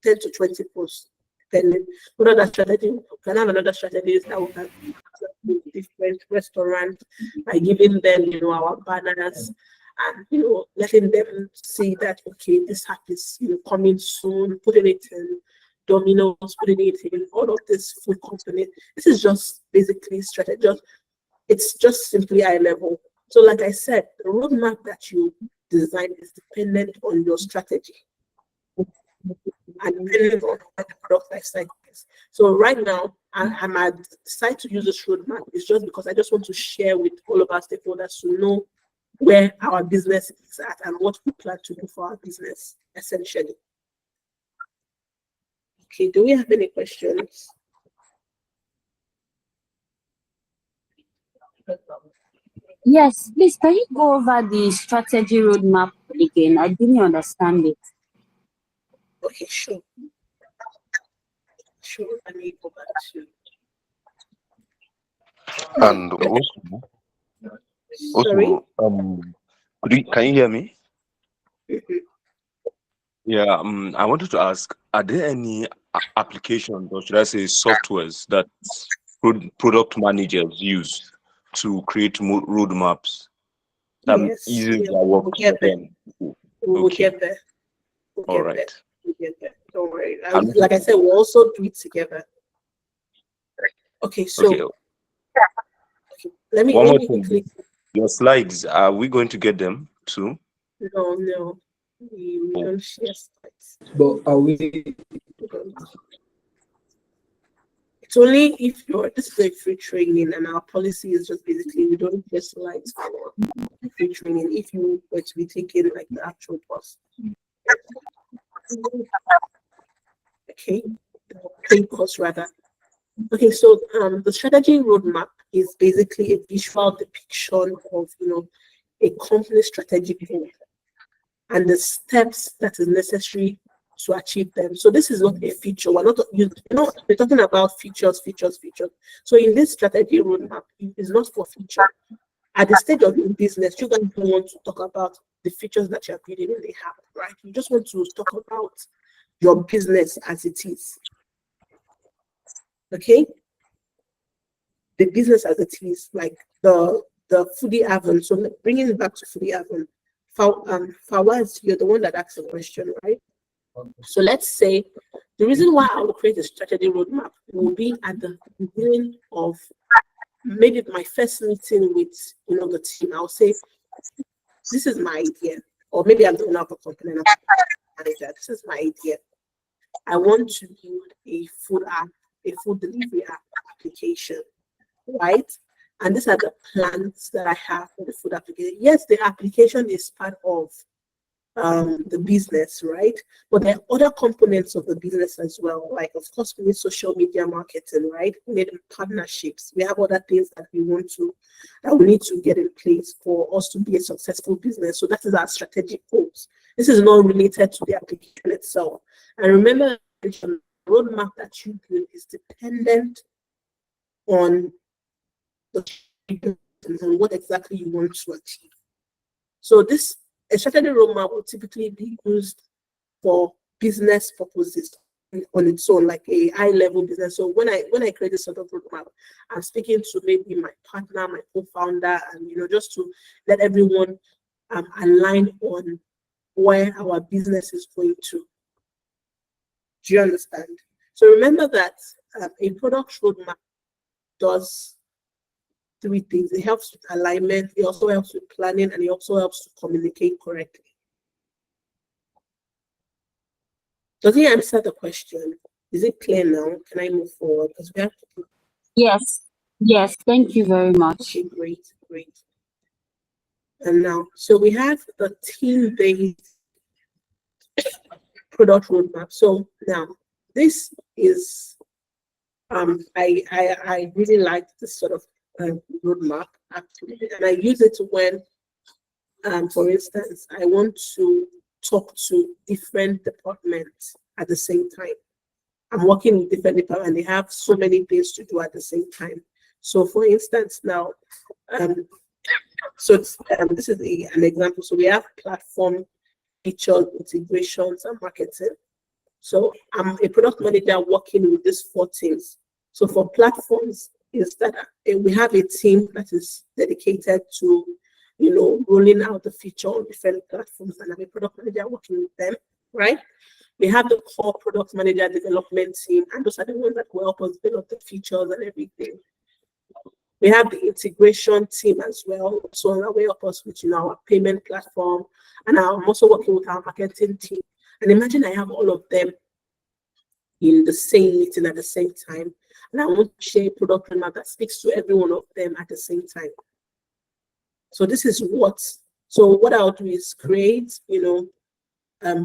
to 20 posts, depending. Another strategy, we can have another strategy is that we can have different restaurants by giving them, our banners and, letting them see that, okay, this app is, coming soon, putting it in Domino's, putting it in all of this food company. This is just basically strategy. It's just simply high level. So like I said, the roadmap that you design is dependent on your strategy and depending on what the product life cycle is. So right now, I might decide to use this roadmap. It's just because I just want to share with all of our stakeholders to know where our business is at and what we plan to do for our business, essentially. Okay, do we have any questions? Yes, please, can you go over the strategy roadmap again? I didn't understand it. Okay, sure. Let me go back to. And Sorry? can you hear me? Mm-hmm. Yeah, I wanted to ask, are there any applications, or should I say softwares, that product managers use to create roadmaps that Yes, eases their we'll work get for there. them? We'll Okay. get there. All right. We'll get there. Don't worry. And- Like I said, we'll also do it together. Okay, so Okay. let me One more thing. quickly. Your slides, are we going to get them too? No. We don't share slides. But are we? It's only if this is a free training, and our policy is just basically we don't share slides for free training if you were to be taking like the actual course. Okay, the paid course rather. Okay, so the strategy roadmap is basically a visual depiction of, a company's strategic goal and the steps that is necessary to achieve them. So this is not a feature. We're talking about features. So in this strategy roadmap, it is not for feature. At the stage of your business, you guys don't want to talk about the features that you're building in the app, right? You just want to talk about your business as it is. Okay? The business as it is, like the foodie oven. So bringing it back to foodie oven. Fawaz, you're the one that asked the question, right? So let's say the reason why I will create a strategy roadmap will be at the beginning of maybe my first meeting with the team. I'll say, this is my idea, or maybe I'm the owner of a company and I'm manager. This is my idea. I want to build a food app, a food delivery app application, right? And these are the plans that I have for the food application. Yes, the application is part of the business, right? But there are other components of the business as well. Like, of course, we need social media marketing, right? We need partnerships. We have other things that we need to get in place for us to be a successful business. So that is our strategic goals. This is not related to the application itself. And remember, the roadmap that you build is dependent on what exactly you want to achieve. So a strategy roadmap will typically be used for business purposes on its own, like a high-level business. So when I create this sort of roadmap, I'm speaking to maybe my partner, my co-founder, and just to let everyone align on where our business is going to. Do you understand? So remember that a product roadmap does three things. It helps with alignment, it also helps with planning, and it also helps to communicate correctly. Does it answer the question? Is it clear now? Can I move forward? Because we have to. Yes, thank you very much. Okay, great. And now, so we have the team-based product roadmap. So now, this is I really like this sort of roadmap actually, and I use it when, for instance, I want to talk to different departments at the same time. I'm working with different departments, and they have so many things to do at the same time. So, for instance, now, this is an example. So we have platform, features, integrations, and marketing. So I'm a product manager working with these 4 teams. So for platforms, is that we have a team that is dedicated to, rolling out the feature on different platforms, and I'm a product manager working with them, right? We have the core product manager development team, and those are the ones that will help us develop the features and everything. We have the integration team as well, so that will help us with our payment platform, and I'm also working with our marketing team. And imagine I have all of them in the same meeting at the same time, and I want to share a product roadmap that speaks to every one of them at the same time. So this is what I'll do is create,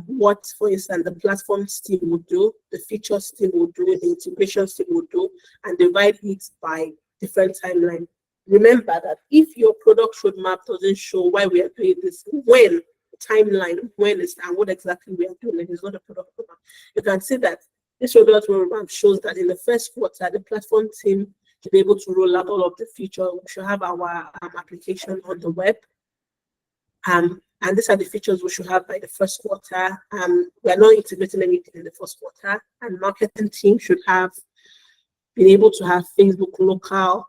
what, for instance, the platforms team will do, the features team will do, the integrations team will do, and divide it by different timeline. Remember that if your product roadmap doesn't show why we are doing this, when is and what exactly we are doing, it is not a product roadmap. You can see that this product roadmap shows that in the first quarter, the platform team to be able to roll out all of the features. We should have our application on the web. And these are the features we should have by the first quarter. We are not integrating anything in the first quarter. And marketing team should have been able to have Facebook local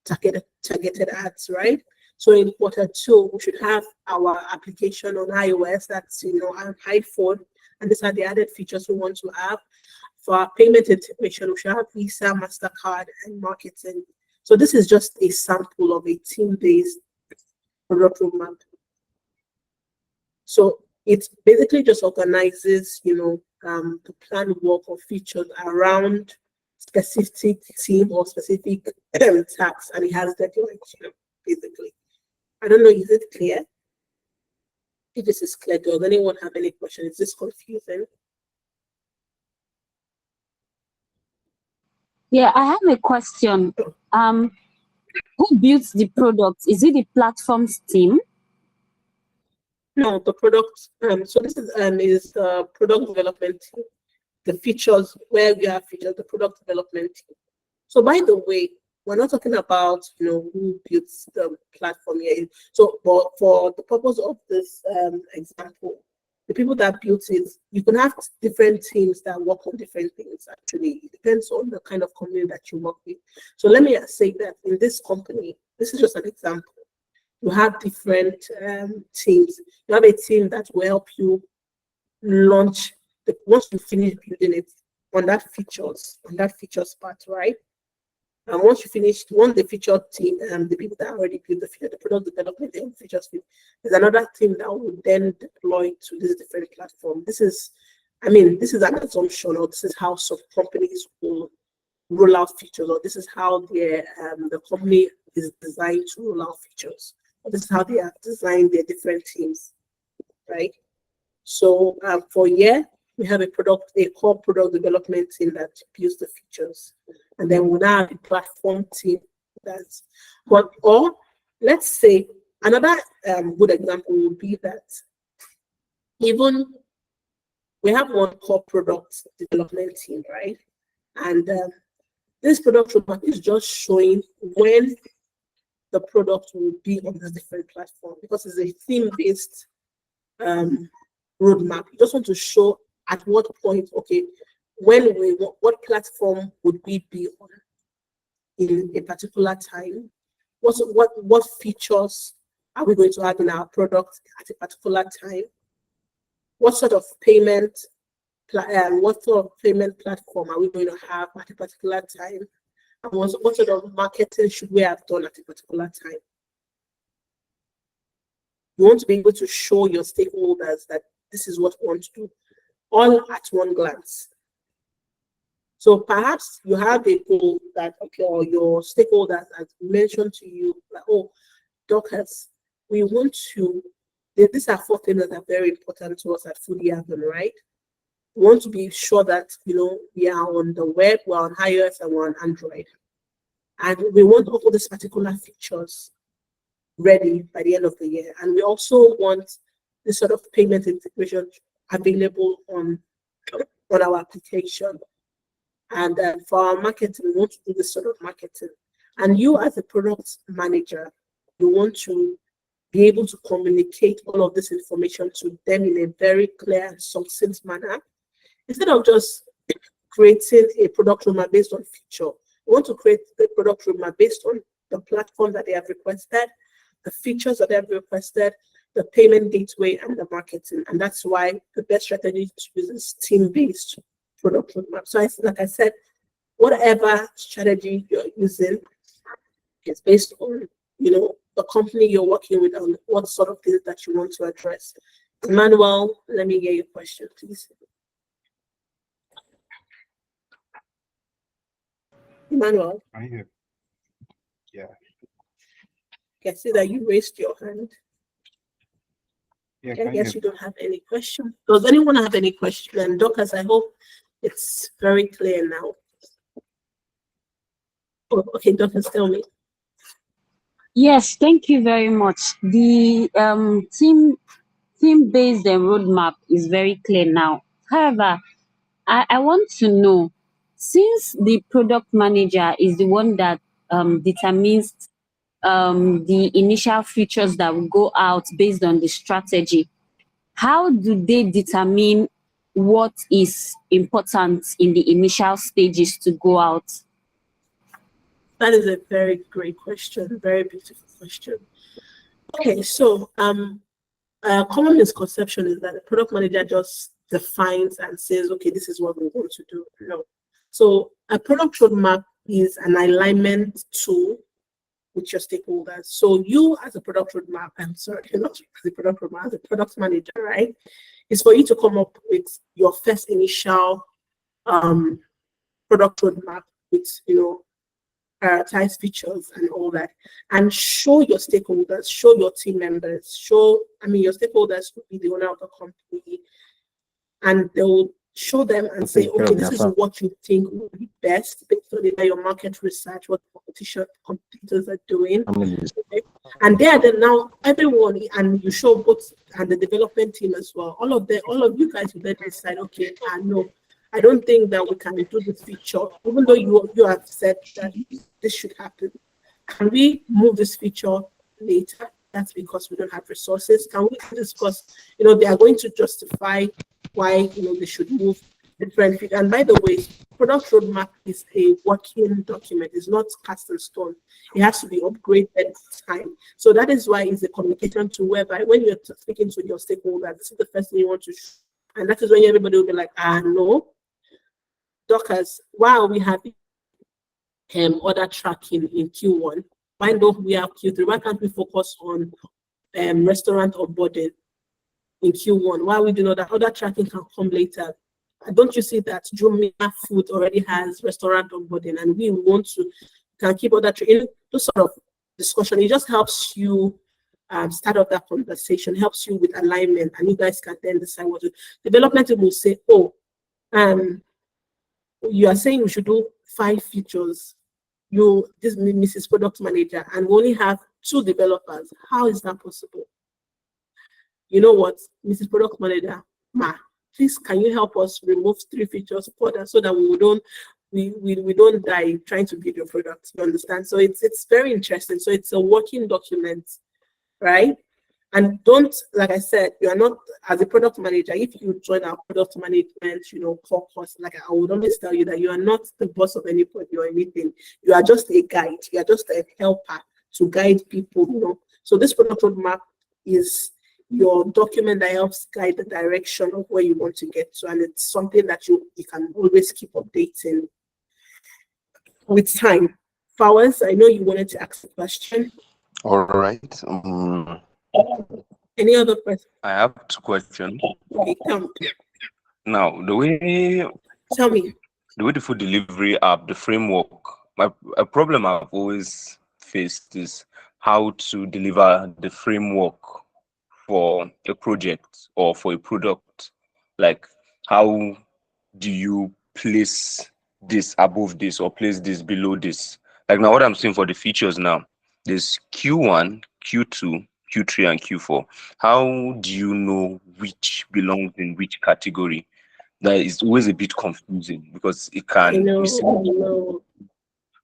targeted ads, right? So in quarter 2, we should have our application on iOS, that's an iPhone, and these are the added features we want to have. For our payment integration, we should have Visa, MasterCard, and marketing. So this is just a sample of a team-based product roadmap. So it basically just organizes, the planned work of features around specific team or specific tasks, and it has deadlines, basically. I don't know, is it clear? If this is clear, does anyone have any questions? Is this confusing? Yeah, I have a question. Who builds the product? Is it the platform's team? No, the product. So this is product development team. The features where we have features, the product development team. So by the way, we're not talking about who builds the platform here. So for the purpose of this example, the people that built it, you can have different teams that work on different things. Actually, it depends on the kind of company that you work with. So let me say that in this company, this is just an example. You have different teams. You have a team that will help you launch once you finish building it on that features part, right? And once the feature team, the people that already built the feature, the product development and features team, there's another team that will then deploy to this different platform. This is an assumption, or this is how some companies will roll out features, or this is how the company is designed to roll out features. Or this is how they have designed their different teams, right? So for we have a core product development team that builds the features, and then we now have a platform team that's or let's say another good example would be that even we have one core product development team, right? And this product roadmap is just showing when the product will be on the different platform, because it's a theme-based roadmap. You just want to show at what point, okay, what platform would we be on in a particular time? What features are we going to have in our product at a particular time? What sort of payment platform are we going to have at a particular time? And what sort of marketing should we have done at a particular time? You want to be able to show your stakeholders that this is what we want to do, all at one glance. So perhaps you have a goal that, okay, or your stakeholders have mentioned to you, like, oh, Dockers, we want to, these are 4 things that are very important to us at Foodie Haven, right? We want to be sure that, we are on the web, we're on iOS, and we're on Android. And we want all these particular features ready by the end of the year. And we also want this sort of payment integration available on our application. And for our marketing, we want to do this sort of marketing. And you as a product manager, you want to be able to communicate all of this information to them in a very clear and succinct manner. Instead of just creating a product roadmap based on feature, we want to create a product roadmap based on the platform that they have requested, the features that they have requested, the payment gateway, and the marketing. And that's why the best strategy to use is team-based product roadmap. So like I said, whatever strategy you're using is based on, the company you're working with and what sort of things that you want to address. Emmanuel, let me get your question, please. Emmanuel. I hear. Yeah. I see that you raised your hand. Yeah. I guess you don't have any question. Does anyone have any question? And Dockers, I hope it's very clear now. Oh, okay, Dockers, tell me. Yes, thank you very much. The team-based roadmap is very clear now. However, I want to know, since the product manager is the one that determines the initial features that will go out based on the strategy, how do they determine what is important in the initial stages to go out? That is a very great question, very beautiful question. Okay, so a common misconception is that the product manager just defines and says, okay, this is what we want to do. No. So a product roadmap is an alignment tool with your stakeholders. So you as a product roadmap, I'm sorry, not as a product roadmap, as a product manager, right? Is for you to come up with your first initial product roadmap with, prioritize features and all that, and show your stakeholders, show your team members, your stakeholders will be the owner of the company, and they will show them and say, okay, this is what you think would be best based on your market research, what competitors are doing. Okay? And they are then now everyone, and you show both, and the development team as well. All of you guys will then decide, okay, no, I don't think that we can do this feature, even though you have said that this should happen. Can we move this feature later? That's because we don't have resources. Can we discuss, they are going to justify why, they should move different features. And by the way, product roadmap is a working document. It's not cast in stone. It has to be upgraded each time. So that is why it's a communication tool whereby when you're speaking to your stakeholders, this is the first thing you want to show. And that is when everybody will be like, no, Dockers, while we have order tracking in Q1, why don't we have Q3? Why can't we focus on restaurant onboarding in Q1? Why we do not that other tracking can come later? Don't you see that Jumia Food already has restaurant onboarding, and we want to can keep other those sort of discussion? It just helps you start up that conversation, helps you with alignment, and you guys can then decide what to. Development will say, oh, you are saying we should do 5 features. This Mrs. Product Manager, and we only have 2 developers. How is that possible? You know what, Mrs. Product Manager, please, can you help us remove 3 features further so that we don't die trying to build your product? You understand? So it's very interesting. So it's a working document, right? And don't, like I said, you are not, as a product manager, if you join our product management, core course, like I would always tell you that you are not the boss of anybody or anything. You are just a guide. You are just a helper to guide people, So this product roadmap is your document that helps guide the direction of where you want to get to. And it's something that you can always keep updating with time. Fawaz, I know you wanted to ask a question. All right. Any other question? I have 2 questions. Okay, tell me. Now, the way the food delivery app, the framework, a problem I've always faced is how to deliver the framework for a project or for a product. Like, how do you place this above this or place this below this? Like now, what I'm saying for the features now, there's Q1, Q2, Q3, and Q4. How do you know which belongs in which category? That is always a bit confusing because it can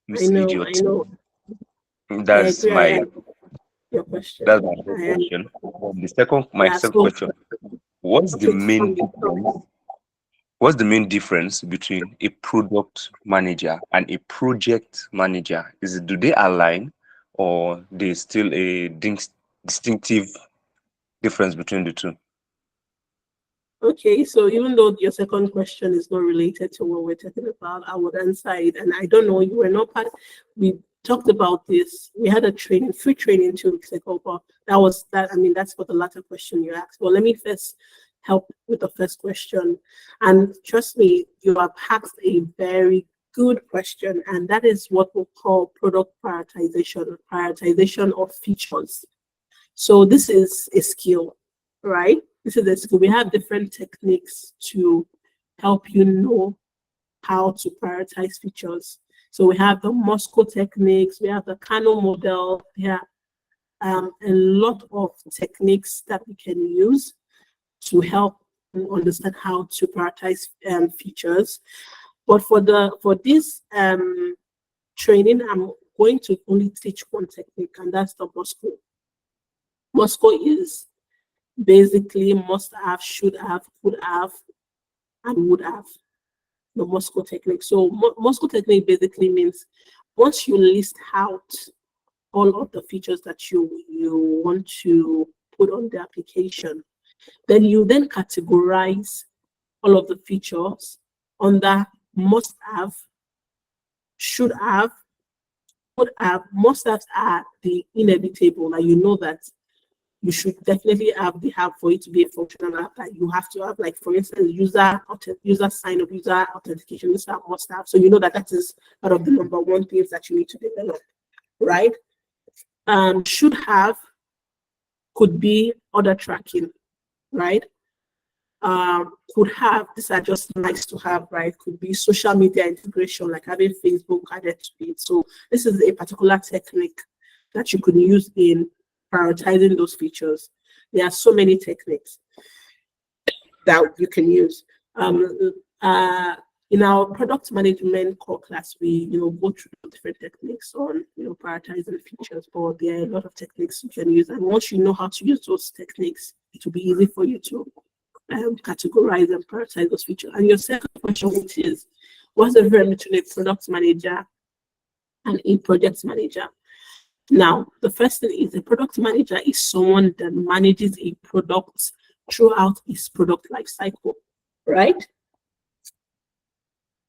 mislead your team. That's my your question. That's my first question. My second question: What's the main difference between a product manager and a project manager? Do they align, or there's still a distinctive difference between the two? Okay, so even though your second question is not related to what we're talking about, I would answer it. And I don't know, you were not part. We talked about this. We had a free training 2 weeks ago, but that's for the latter question you asked. Well, let me first help with the first question. And trust me, you have asked a very good question, and that is what we'll call product prioritization of features. So this is a skill, right? This is a skill. We have different techniques to help you know how to prioritize features. So we have the Moscow techniques, we have the Kano model, a lot of techniques that we can use to help you understand how to prioritize features. But for this training, I'm going to only teach one technique, and that's the Moscow. Moscow is basically must have, should have, could have, and would have. The Moscow technique. So Moscow technique basically means once you list out all of the features that you want to put on the application, then you then categorize all of the features under must have, should have, could have. Must haves are the inevitable, that you know that you should definitely have for it to be a functional app. That you have to have, like for instance, user sign up, user authentication. This app must have. So you know that is part of the number 1 things that you need to develop, right? Should have could be order tracking, right? could have, these are just nice to have, right? Could be social media integration, like having Facebook added to it. So this is a particular technique that you could use in prioritizing those features. There are so many techniques that you can use. In our product management core class, we go through different techniques on prioritizing features, but there are a lot of techniques you can use. And once you know how to use those techniques, it will be easy for you to categorize and prioritize those features. And your second question, which is, what's the difference between a product manager and a project manager? Now, the first thing is, a product manager is someone that manages a product throughout its product life cycle, right?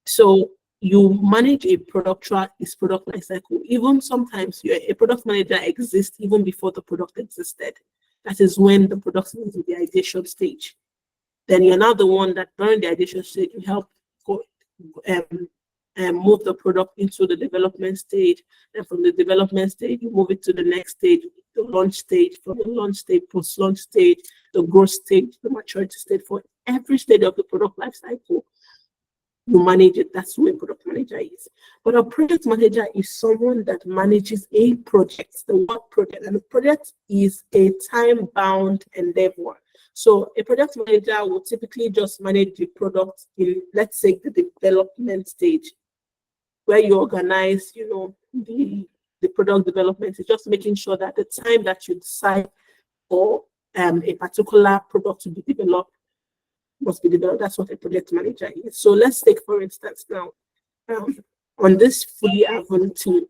So you manage a product throughout its product life cycle. Even sometimes a product manager exists even before the product existed. That is when the product is in the ideation stage. Then you're now the one that during the ideation stage, you help move the product into the development stage. And from the development stage, you move it to the next stage, the launch stage, from the launch stage, post-launch stage, the growth stage, the maturity stage. For every stage of the product life cycle, you manage it. That's who a product manager is. But a project manager is someone that manages a project, the word project. And a project is a time-bound endeavor. So a project manager will typically just manage the product in, let's say, the development stage, where you organize, the product development. It's just making sure that the time that you decide for a particular product to be developed must be developed. That's what a project manager is. So let's take, for instance, now on this fully Avon team,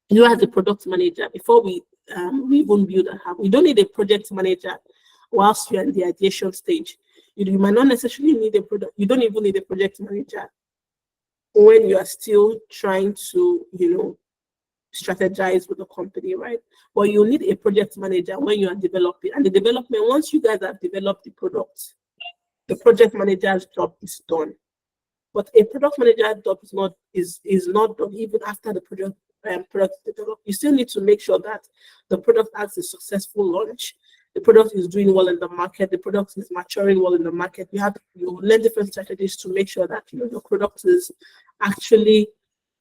you as the product manager, before we even build a hub, we don't need a project manager whilst you're in the ideation stage. You might not necessarily need a product. You don't even need a project manager when you are still trying to, strategize with the company, right? But you need a project manager when you are developing. And the development, once you guys have developed the product, the project manager's job is done. But a product manager's job is not done even after the product developed. You still need to make sure that the product has a successful launch. The product is doing well in the market. The product is maturing well in the market. You learn different strategies to make sure that your product is actually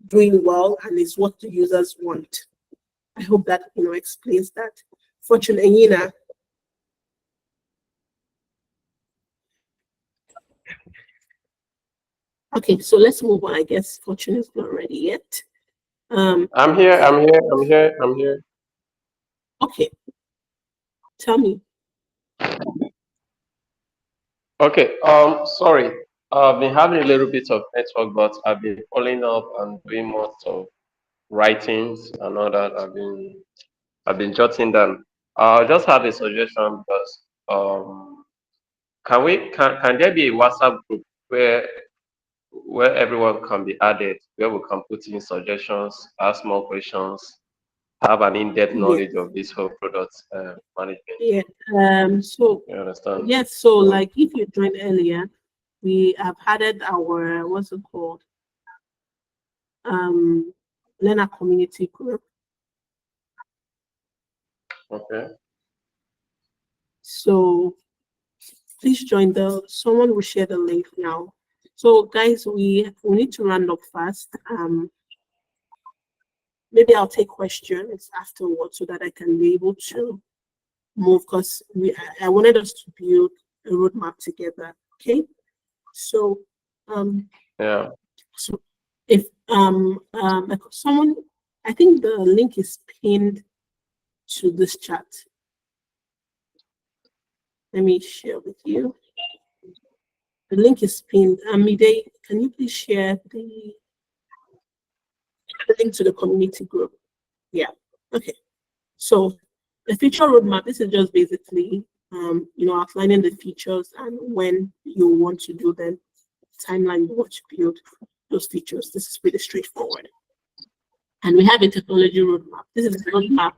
doing well and is what the users want. I hope that explains that. Fortune and Yina. Okay, so let's move on. I guess Fortune is not ready yet. I'm here. Okay. Tell me. Okay, sorry. I've been having a little bit of network, but I've been following up and doing most of writings and all that. I've been jotting down. I just have a suggestion because can there be a WhatsApp group where everyone can be added, where we can put in suggestions, ask more questions, have an in-depth knowledge of this whole product management. Yeah. So You understand? yes. So like if you joined earlier, we have added our what's it called? LearnArk community group. Okay. So please join someone will share the link now. So guys, we need to round up fast. Maybe I'll take questions afterwards so that I can be able to move, because I wanted us to build a roadmap together. Okay. So Yeah. so if someone, I think the link is pinned to this chat. Let me share with you. The link is pinned. Mide, can you please share the link to the community group? Yeah. Okay. So the feature roadmap, this is just basically outlining the features and when you want to do them, timeline you want to build those features. This is pretty straightforward. And we have a technology roadmap. This is a roadmap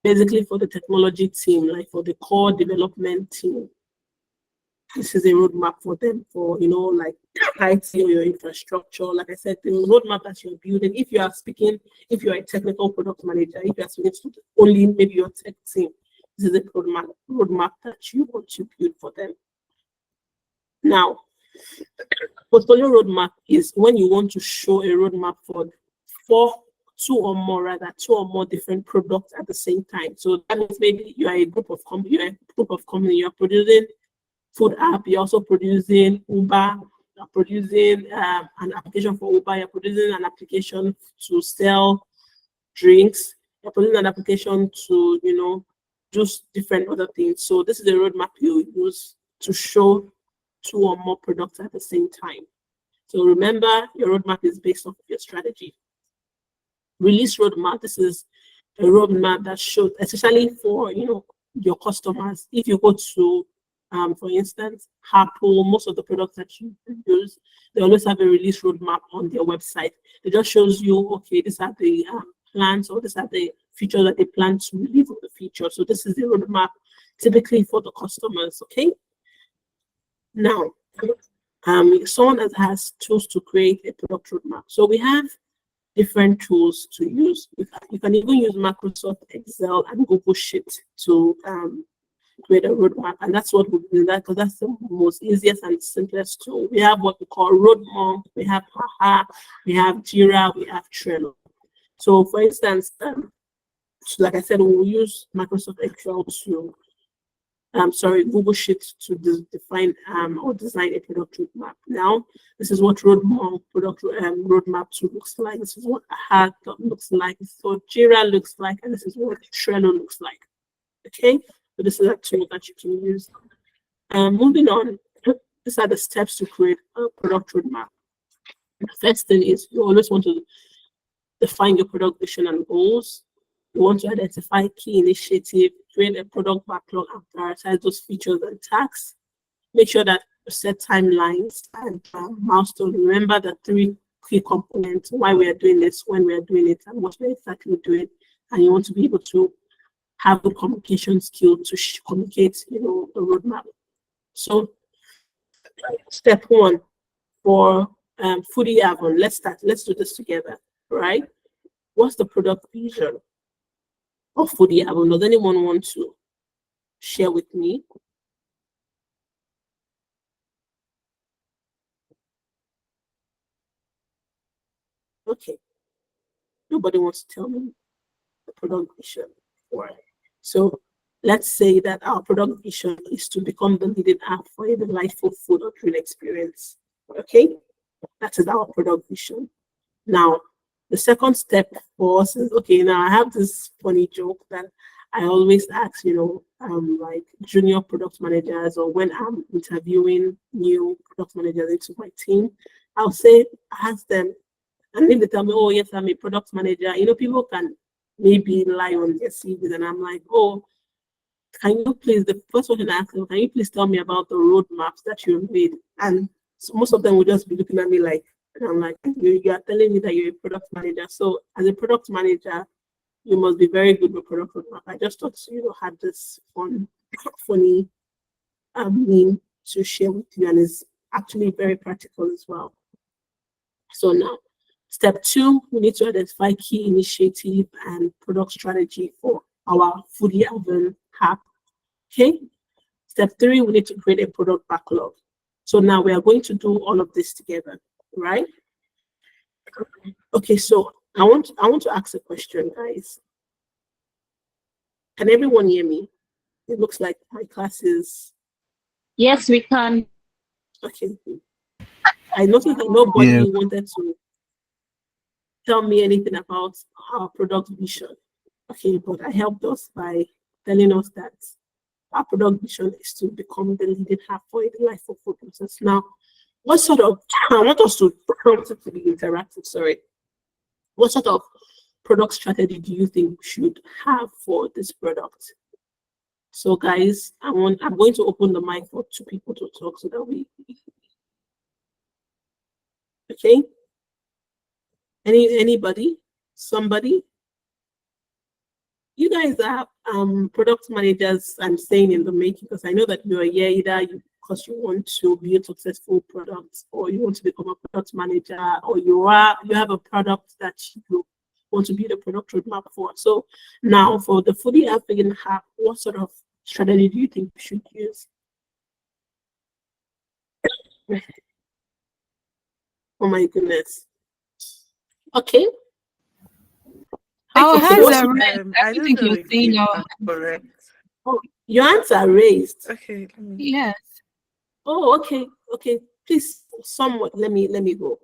basically for the technology team, like for the core development team. This is a roadmap for them for, like IT or your infrastructure. Like I said, the roadmap that you're building, if you're a technical product manager, if you're speaking to only maybe your tech team, this is a roadmap that you want to build for them. Now, portfolio roadmap is when you want to show a roadmap for two or more different products at the same time. So that means maybe you are a group of company, you're producing food app, you're also producing Uber, you're producing an application for Uber, you're producing an application to sell drinks, you're producing an application to, just different other things. So this is a roadmap you use to show two or more products at the same time. So remember, your roadmap is based off of your strategy. Release roadmap, this is a roadmap that shows, especially for your customers. If you go to for instance, Apple, most of the products that you use, they always have a release roadmap on their website. It just shows you, okay, these are the plans, or these are the features that they plan to release in the future. So this is the roadmap typically for the customers, okay? Now, someone that has tools to create a product roadmap. So we have different tools to use. You can even use Microsoft Excel and Google Sheet to create a roadmap, and that's what we do that because that's the most easiest and simplest tool. We have what we call Roadmap, we have Haha, we have Jira, we have Trello. So for instance, like I said, we'll use Microsoft Excel to Google Sheets to define or design a product roadmap. Now, this is what roadmap tool looks like. This is what Haha looks like. This is what Jira looks like, and this is what Trello looks like. Okay. So this is a tool that you can use. Moving on, these are the steps to create a product roadmap. The first thing is you always want to define your product vision and goals. You want to identify key initiatives, create a product backlog, and prioritize those features and tasks. Make sure that you set timelines and milestones. Remember the 3 key components, why we are doing this, when we are doing it, and what we're exactly doing. And you want to be able to have the communication skill to communicate, the roadmap. So, step 1 for Foodie Avon. Let's start. Let's do this together, right? What's the product vision of Foodie Avon? Does anyone want to share with me? Okay. Nobody wants to tell me the product vision. Right. So let's say that our product vision is to become the leading app for a delightful food or drink experience. Okay, that is our product vision. Now, the second step for us is, okay, now I have this funny joke that I always ask, like junior product managers, or when I'm interviewing new product managers into my team, I'll ask them, and then they tell me, oh, yes, I'm a product manager. People can maybe lie on their CVs, and I'm like, oh, can you please, the first question I ask them, can you please tell me about the roadmaps that you've made? And so most of them will just be looking at me like, and I'm like, you are telling me that you're a product manager. So as a product manager, you must be very good with product roadmap. I just thought, had this funny meme to share with you, and it's actually very practical as well. So now, step 2, we need to identify key initiative and product strategy for our Foodie Avon app. Okay. Step 3, we need to create a product backlog. So now we are going to do all of this together, right? Okay, so I want to ask a question, guys. Can everyone hear me? It looks like my class is... Yes, we can. Okay. I noticed that nobody wanted to tell me anything about our product vision. Okay, but I helped us by telling us that our product vision is to become the leading app for a delightful food process. Now, what sort of, I want us to prompt it to be interactive, sorry. What sort of product strategy do you think we should have for this product? So guys, I'm going to open the mic for 2 people to talk so that we, okay? Anybody? Somebody? You guys are product managers, I'm saying in the making, because I know that you're here either because you want to build successful products, or you want to become a product manager, or you have a product that you want to build a product roadmap for. So now for the Foodie app, what sort of strategy do you think we should use? Oh my goodness. Okay. Our Okay, hands so are raised. I I don't don't think know you're if seeing our. I'm correct. oh, your hands are raised. Okay, let me. Yes. Oh, okay. Okay. Please, somewhat let me go.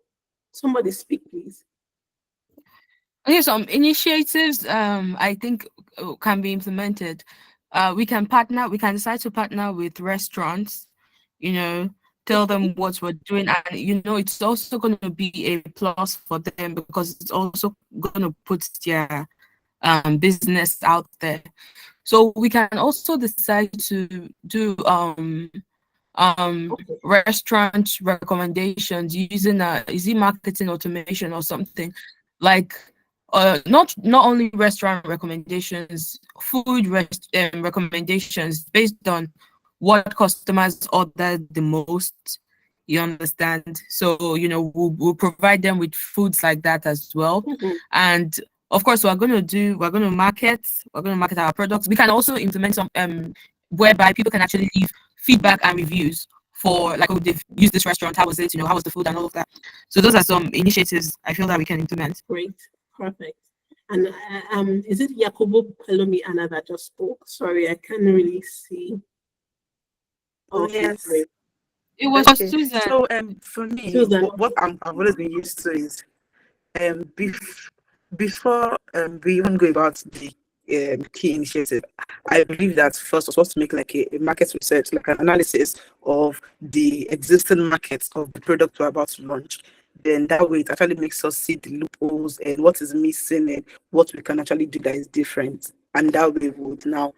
Somebody speak, please. Okay, some initiatives I think can be implemented. We can partner, we can decide to partner with restaurants, you know, tell them what we're doing, and it's also going to be a plus for them because it's also going to put their business out there. So we can also decide to do Okay. restaurant recommendations using easy marketing automation or something like not only restaurant recommendations, food recommendations based on what customers order the most, you understand. So we'll provide them with foods like that as well. Mhm. And of course we're going to market our products. We can also implement some whereby people can actually leave feedback and reviews for like, oh, they've used this restaurant, how was it, how was the food and all of that. So those are some initiatives I feel that we can implement. Great. Perfect. And is it Yakubu Pelomi Anna that just spoke? Sorry, I can't really see. Oh, Okay, yes. great. It was Okay. Susan. So for me, Susan. what I've always been used to is before we even go about the key initiative, I believe that first was supposed to make like a market research, like an analysis of the existing markets of the product we're about to launch. Then that way it actually makes us see the loopholes and what is missing and what we can actually do that is different. And that way we would now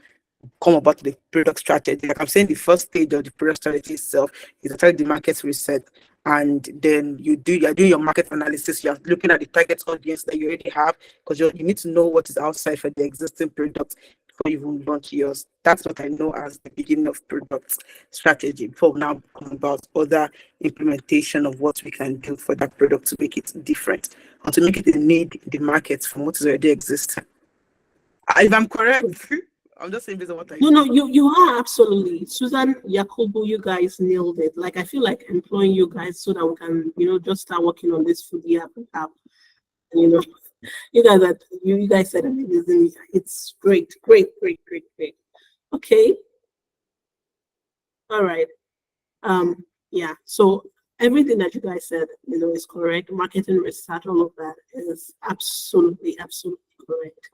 come about the product strategy. Like I'm saying, the first stage of the product strategy itself is actually the market research. And then you're doing your market analysis, you're looking at the target audience that you already have, because you need to know what is outside for the existing product before you even launch yours. That's what I know as the beginning of product strategy. Before we now come about other implementation of what we can do for that product to make it different or to make it a need in the market from what is already existing. If I'm correct, I'm just saying based on what I No, know. you are absolutely. Susan, Yakubu, you guys nailed it. Like, I feel like employing you guys so that we can, just start working on this food app. And, you guys said amazing. It's great, great, great, great, great. Okay. All right. Yeah. So everything that you guys said, is correct. Marketing research, all of that is absolutely, absolutely correct.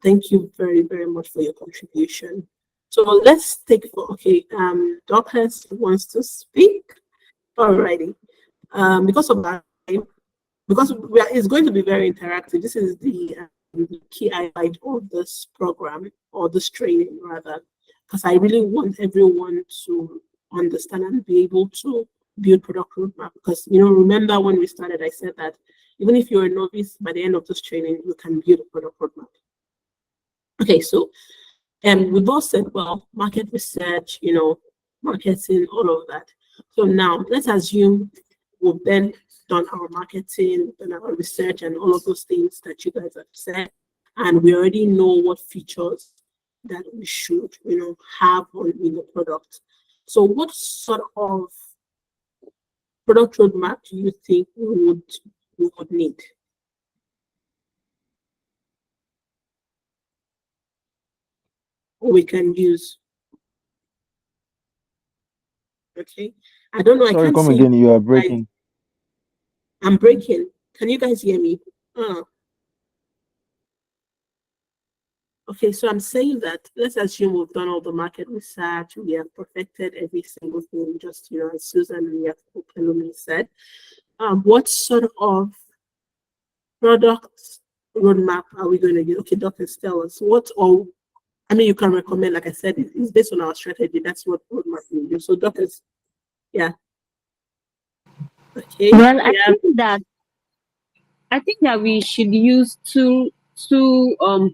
Thank you very, very much for your contribution. So let's take Dorcas wants to speak. Alrighty. Because of that, because it's going to be very interactive. This is the key highlight of this program or this training rather, because I really want everyone to understand and be able to build product roadmap. Because remember when we started, I said that even if you're a novice, by the end of this training, you can build a product roadmap. Okay, so we both said, well, market research, marketing, all of that. So now let's assume we've then done our marketing, done our research, and all of those things that you guys have said, and we already know what features that we should, have in the product. So what sort of product roadmap do you think we would need? Or we can use? Okay. I don't know. I Sorry, can't come see again. You are you guys. breaking. I'm breaking. Can you guys hear me? Okay, so I'm saying that let's assume we've done all the market research, we have perfected every single thing, just as Susan and Yakubu said. What sort of product roadmap are we going to use? Okay, doctors, tell us you can recommend, like I said, it's based on our strategy. That's what roadmap we use. So doctors, yeah. Okay. Well, Yeah. I think that we should use two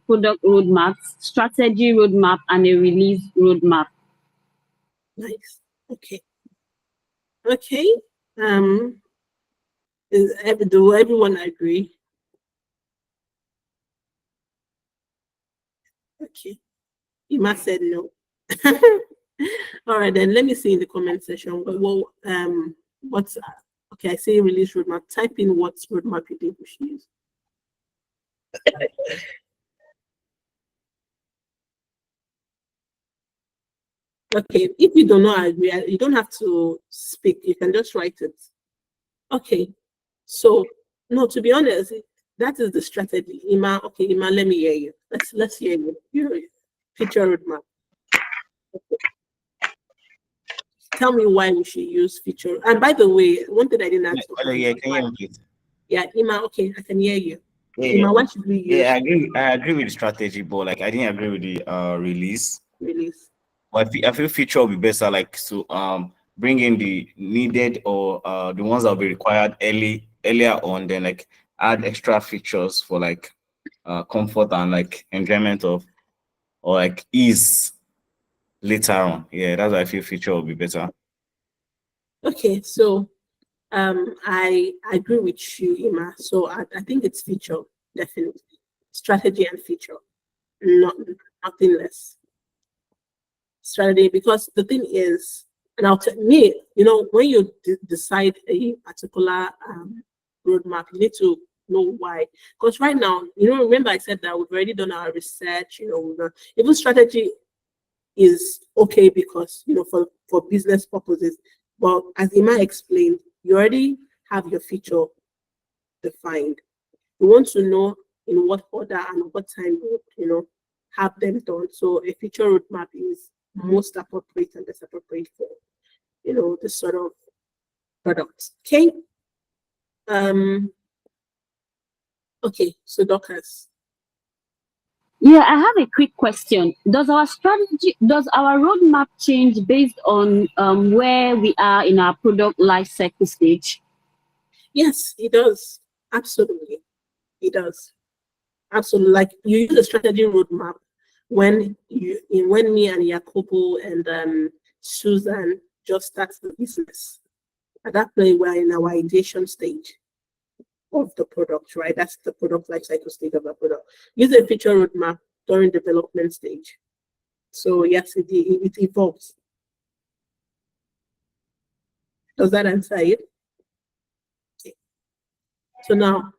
product roadmaps, strategy roadmap and a release roadmap. Nice. Okay. Okay. Do everyone agree? Okay. Ima said no. All right, then let me see in the comment section. Well, what's okay? I say release roadmap. Type in what roadmap you think we should use. Okay, if you do not agree, you don't have to speak. You can just write it. Okay, so no, to be honest, that is the strategy. Ima, okay, Ima, let me hear you. Let's hear you. Your feature roadmap. Tell me why we should use feature. And by the way, one thing I didn't ask. Hello, yeah, can you hear me, please? Yeah, Ima, okay, I can hear you. Yeah, Ima, why should we use yeah, I agree with the strategy, but like I didn't agree with the release. release? But I feel feature will be better, like to bring in the needed or the ones that will be required earlier on, then like add extra features for like comfort and like enjoyment of or like ease later on. Yeah, that's why I feel feature will be better. Okay, so I agree with you, Ima. So I think it's feature, definitely. Strategy and feature, not nothing less. Strategy, because the thing is, and I'll tell me, when you decide a particular roadmap, you need to know why. Because right now, remember I said that we've already done our research, even strategy is okay because for business purposes. But as Ima explained, you already have your feature defined. You want to know in what order and what time you would, have them done. So a feature roadmap is most appropriate and best appropriate for this sort of product. Okay. Okay, so Dorcas. Yeah, I have a quick question. Does our roadmap change based on where we are in our product life cycle stage? Yes, it does. Absolutely. It does. Absolutely. Like you use a strategy roadmap when me and Jacopo and Susan just start the business. At that point, we're in our ideation stage of the product, right? That's the product life cycle stage of the product. Use a feature roadmap during development stage. So yes, it evolves. Does that answer it? Okay. So now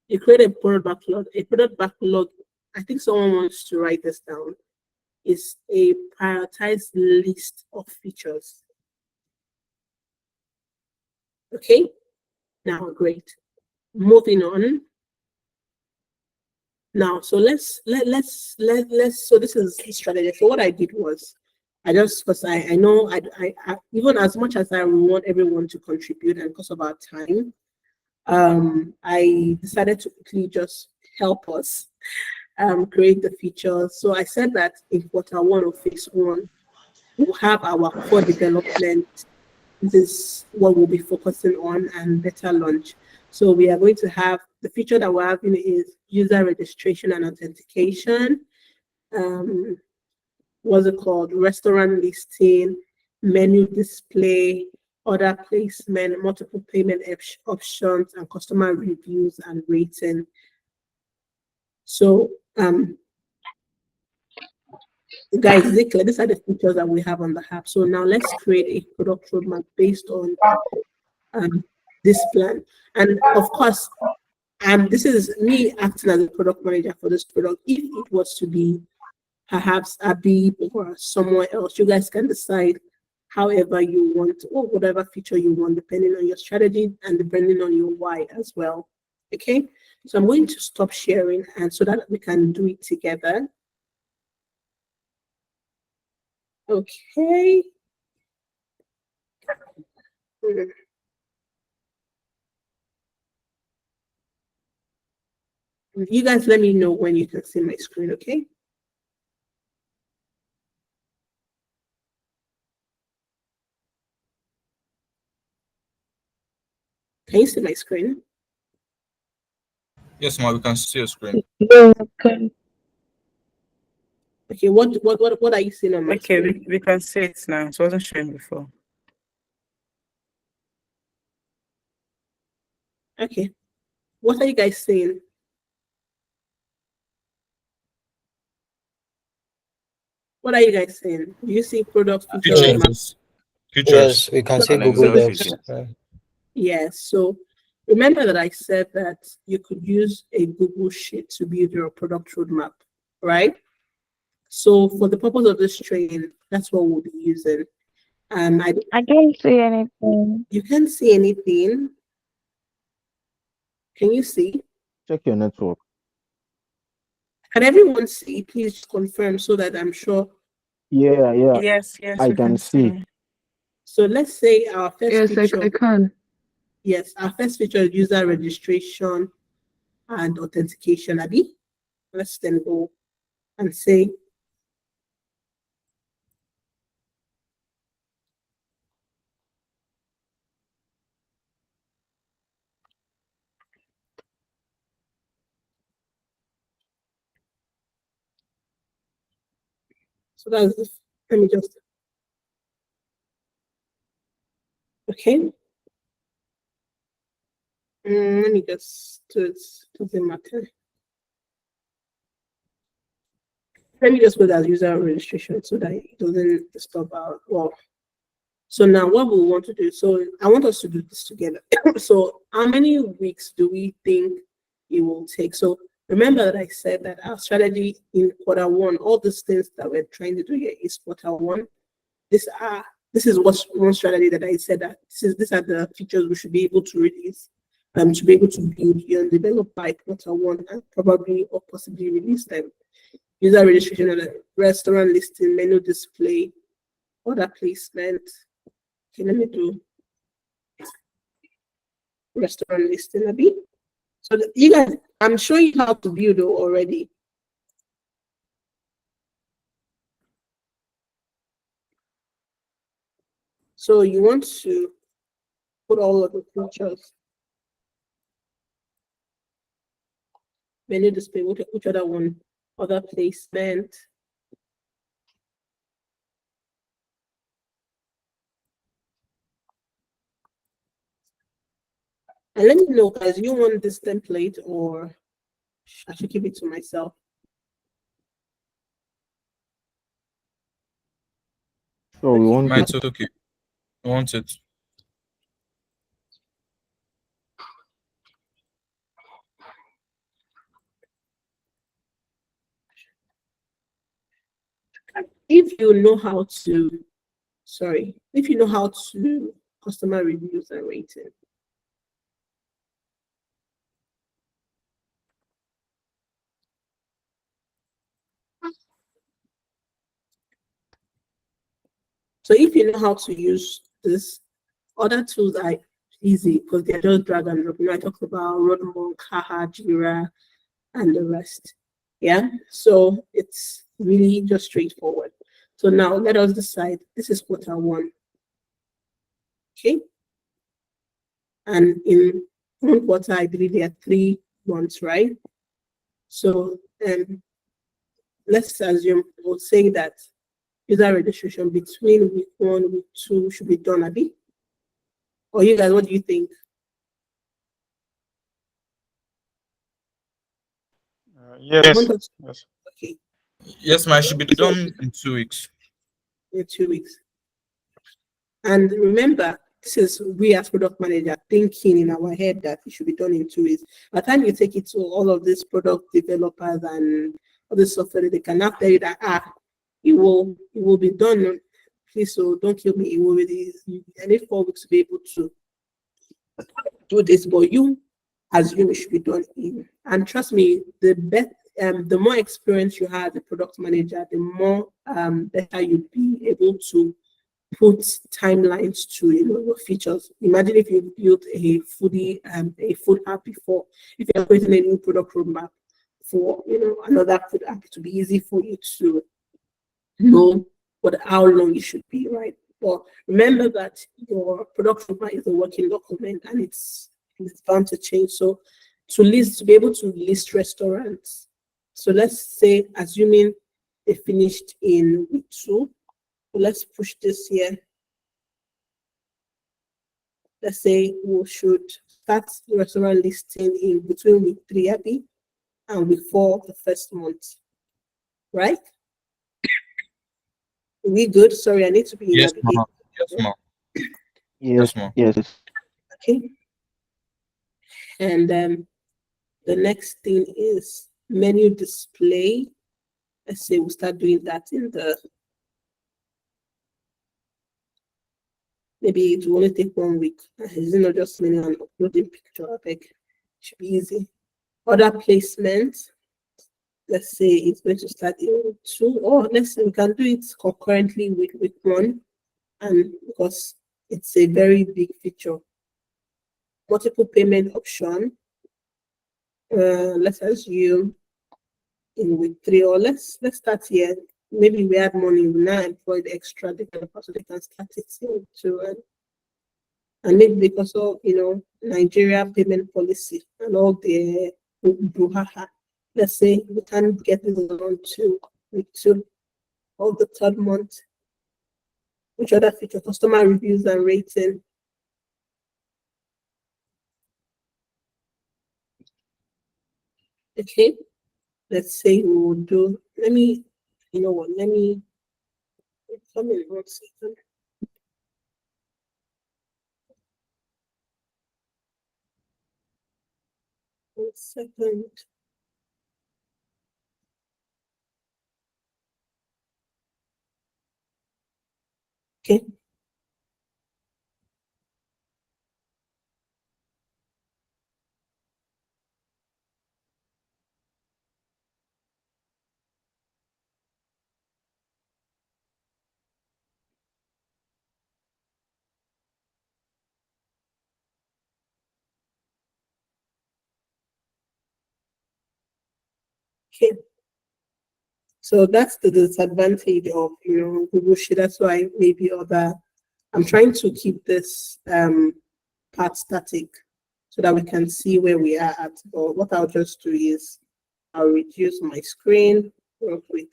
you create a product backlog. A product backlog, I think someone wants to write this down, is a prioritized list of features. Okay, now great. Moving on. Now, so let's so this is the strategy. So what I did was because I know I even as much as I want everyone to contribute and because of our time, I decided to quickly just help us create the features. So I said that in Q1 of phase 1, we'll have our core development. This is what we'll be focusing on and beta launch. So we are going to have the feature that we're having is user registration and authentication. What's it called? Restaurant listing, menu display, order placement, multiple payment options, and customer reviews and rating. So guys, these are the features that we have on the app. So now let's create a product roadmap based on this plan. And of course, this is me acting as a product manager for this product. If it was to be perhaps Abib or somewhere else, you guys can decide however you want or whatever feature you want, depending on your strategy and depending on your why as well. Okay, so I'm going to stop sharing and so that we can do it together. Okay. You guys let me know when you can see my screen, okay? Can you see my screen? Yes, ma, we can see your screen. Okay, what are you seeing on my screen? Okay, we can see it now. It wasn't showing before. Okay. What are you guys seeing? What are you guys saying? Do you see product feature Features. roadmap? Yes, we can see An Google Excel Docs. sheet. Yes. So remember that I said that you could use a Google Sheet to build your product roadmap, right? So for the purpose of this training, that's what we'll be using. And I can't see anything. you can't see anything. Can you see? Check your network. Can everyone see? Please confirm so that I'm sure. Yeah, yeah. Yes, I we can see. So let's say our first Yes, feature. I can. Yes, our first feature is user registration and authentication. Abby, let's then go and say so that's let me just okay. Let me just do it. Doesn't matter. Let me just go as user registration so that it doesn't disturb our well. So now what we want to do, so I want us to do this together. So how many weeks do we think it will take? So remember that I said that our strategy in quarter one, all these things that we're trying to do here is quarter one. This is what's one strategy that I said that these are the features we should be able to release, to be able to build and develop by quarter one and probably or possibly release them. User registration and restaurant listing, menu display, order placement. Okay, let me do restaurant listing a bit. So you guys, I'm showing you how to build already. So you want to put all of the features. Menu display, which other one? Other placement. And let me know, guys, you want this template or I should keep it to myself? So we want It's okay. I want it. If you know how to, if you know how to customer reviews and rating. So if you know how to use this, other tools are easy because they're just drag and drop. You know, I talked about Roadmonk, Haha, Jira, and the rest. Yeah, so it's really just straightforward. So now let us decide. This is quarter one. Okay. And in one quarter, I believe there are 3 months, right? So let's assume we'll say that user registration between week 1, week 2 should be done a bit. Or you guys, what do you think? yes. Yes. Okay, Yes, ma, it should be done in 2 weeks. in 2 weeks. And remember, this is we as product manager thinking in our head that it should be done in 2 weeks. By the time you take it to all of these product developers and all the software, they can now tell you that it will be done. Please, so don't kill me. It will be. I need 4 weeks to be able to do this, but you assume it should be done in. And trust me, the more experience you have, the product manager, the more better you'll be able to put timelines to your features. Imagine if you built a food app before. If you're creating a new product roadmap for another food app, to be easy for you to know how long it should be, right? But remember that your product roadmap is a working document and it's bound to change. So to be able to list restaurants. So let's say, assuming they finished in week 2, so let's push this here. Let's say we should start the restaurant listing in between week 3 and week 4 of the first month, right? We good? Sorry, I need to be Yes, navigating. ma'am. Yes, ma'am. Yes, ma'am. yes. Okay. And then the next thing is menu display. Let's say we'll start doing that in the, maybe it will only take 1 week. It's not just menu and uploading picture. I beg. Should be easy. Order placement. Let's say it's going to start in week 2, or let's say we can do it concurrently with week 1, and because it's a very big feature. Multiple payment option. Let's assume in week 3, or let's start here. Maybe we add money, we now employ the extra developer so they can start it too. And maybe because of Nigeria payment policy and all the brouhaha, let's say we can get this on to week 2 of the 3rd month. Which other feature? Customer reviews and rating. Okay, let's say we will do, let me come in 1 second. One second. Okay. Okay. So that's the disadvantage of Google Sheet. That's why maybe I'm trying to keep this part static so that we can see where we are at. But what I'll just do is I'll reduce my screen real quick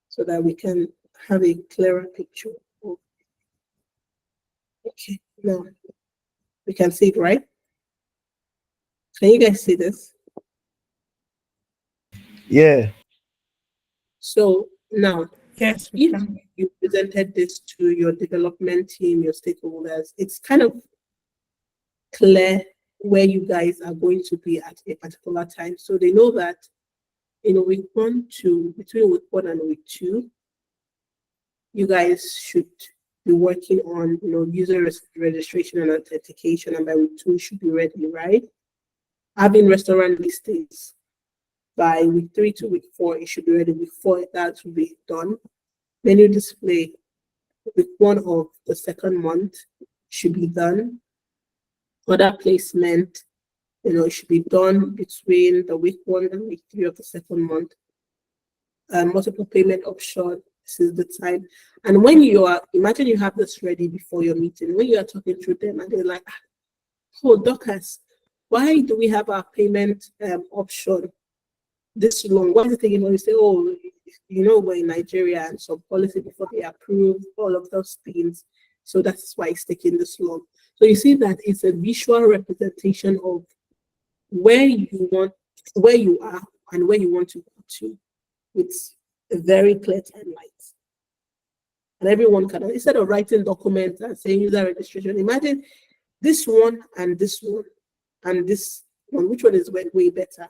so that we can have a clearer picture. Okay, now we can see it, right? Can you guys see this? Yeah. So now, Yes, we if can. you presented this to your development team, your stakeholders, it's kind of clear where you guys are going to be at a particular time. So they know that between week 1 and week 2, you guys should be working on user registration and authentication, and by week 2 you should be ready, right? Having restaurant listings by week 3 to week 4, it should be ready. Week 4, that will be done. Menu display, week 1 of the 2nd month should be done. Order placement, it should be done between the week 1 and week 3 of the 2nd month. Multiple payment option, this is the time. And when imagine you have this ready before your meeting, when you are talking to them and they're like, oh, Dorcas, why do we have our payment option this long? What is it taking? When you say, oh, we're in Nigeria and some policy before they approve all of those things. So that's why it's taking this long. So you see that it's a visual representation of where you are and where you want to go to. It's a very clear timeline. And everyone can, instead of writing documents and saying user registration, imagine this one and this one and this one. Which one is way better?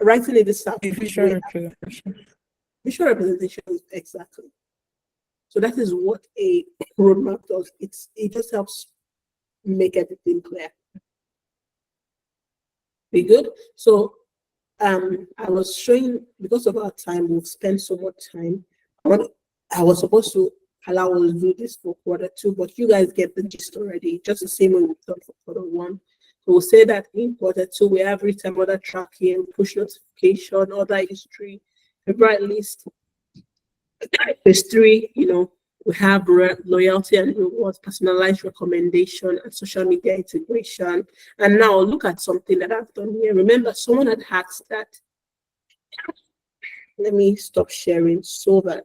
Writing it this out. Visual representation. Visual representation, exactly. So that is what a roadmap does. It just helps make everything clear. Be good. So I was showing, because of our time, we've spent so much time. I was supposed to allow us to do this for Q2, but you guys get the gist already, just the same way we've done for Q1. So we'll say that in Q2, we have real-time order tracking, push notification, order history, favorite list. Phase 3, we have loyalty and rewards, personalized recommendation, and social media integration. And now look at something that I've done here. Remember, someone had asked that. Let me stop sharing so that.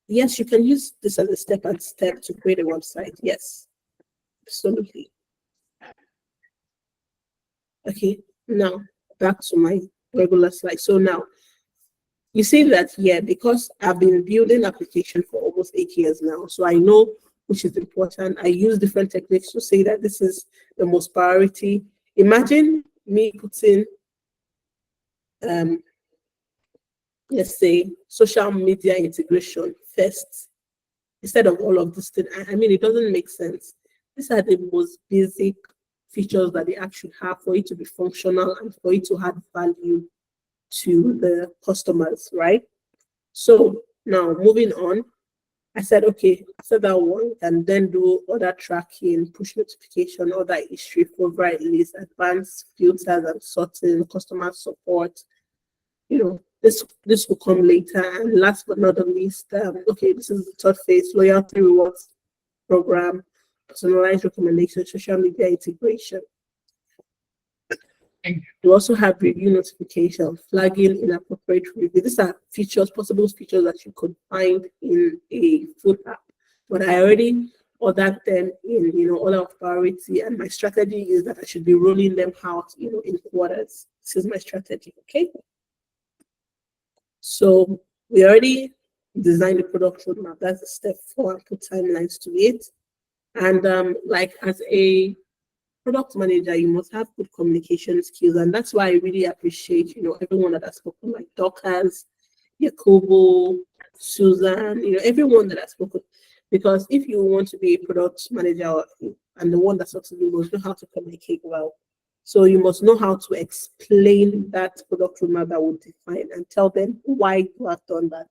Yes, you can use this as a step-by-step to create a website. Yes, absolutely. Okay, now back to my regular slide. So now you see that, yeah, because I've been building application for almost 8 years now, so I know which is important. I use different techniques to say that this is the most priority. Imagine me putting, let's say, social media integration first instead of all of this thing. I mean, it doesn't make sense. These are the most basic features that the app should have for it to be functional and for it to add value to the customers, right? So now moving on, I said, okay, so that one can then do other tracking, push notification, other history, favorite list, advanced filters and sorting, customer support. You know, this will come later. And last but not the least, okay, this is the third phase: loyalty rewards program, personalized recommendation, social media integration. You also have review notification, flagging inappropriate review. These are features, possible features that you could find in a food app. But I already ordered them in, order of priority, and my strategy is that I should be rolling them out, in quarters. This is my strategy, okay? So we already designed the product roadmap. That's the step 4, and put timelines to it. And like as a product manager, you must have good communication skills, and that's why I really appreciate, everyone that has spoken, like Dorcas, Yakobo, Susan, everyone that has spoken. Because if you want to be a product manager and the one that's successful, you must know how to communicate well. So you must know how to explain that product roadmap that will define and tell them why you have done that.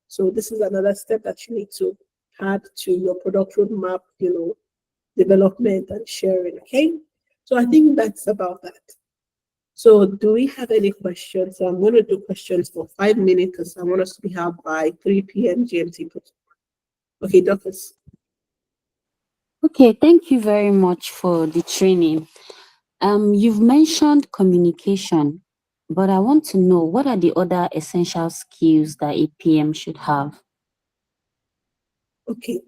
So this is another step that you need to add to your product roadmap, development and sharing. Okay, so I think that's about that. So do we have any questions? So I'm going to do questions for 5 minutes because I want us to be out by 3 p.m. GMT. Okay, Dorcas. Okay, thank you very much for the training. You've mentioned communication, but I want to know, what are the other essential skills that a PM should have? Okay.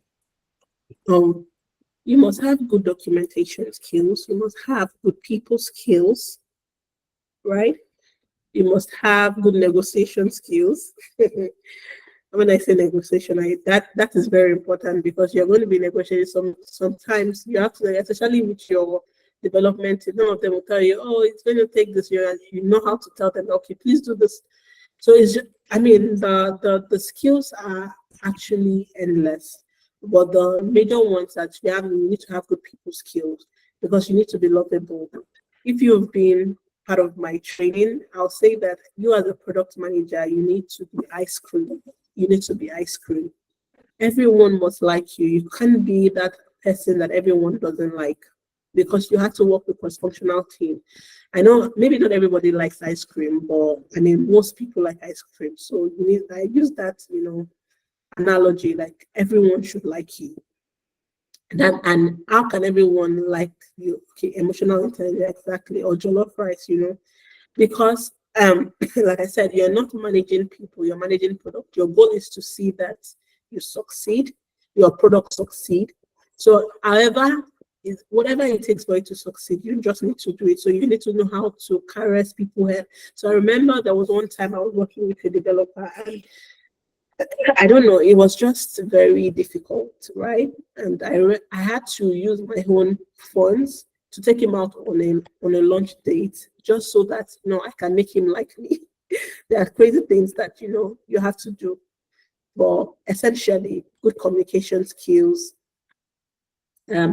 You must have good documentation skills. You must have good people skills, right? You must have good negotiation skills. When I say negotiation, that is very important because you're going to be negotiating. Sometimes you have to, especially with your development, none of them will tell you, oh, it's going to take this year. You know how to tell them, okay, please do this. So it's just, the skills are actually endless. But the major ones that you need to have good people skills because you need to be lovable. If you've been part of my training, I'll say that you as a product manager, you need to be ice cream. You need to be ice cream. Everyone must like you. You can't be that person that everyone doesn't like because you have to work with a cross-functional team. I know maybe not everybody likes ice cream, but most people like ice cream. So I use that, analogy, like everyone should like you. And how can everyone like you? Okay, emotional intelligence, exactly, or jollof rice, because like I said, you're not managing people, you're managing product. Your goal is to see that you succeed, your product succeed. So however, is whatever it takes for it to succeed, you just need to do it. So you need to know how to caress people here. So I remember there was one time I was working with a developer and I don't know, it was just very difficult, right? And I had to use my own funds to take him out on a lunch date just so that I can make him like me. There are crazy things that you have to do. But essentially, good communication skills,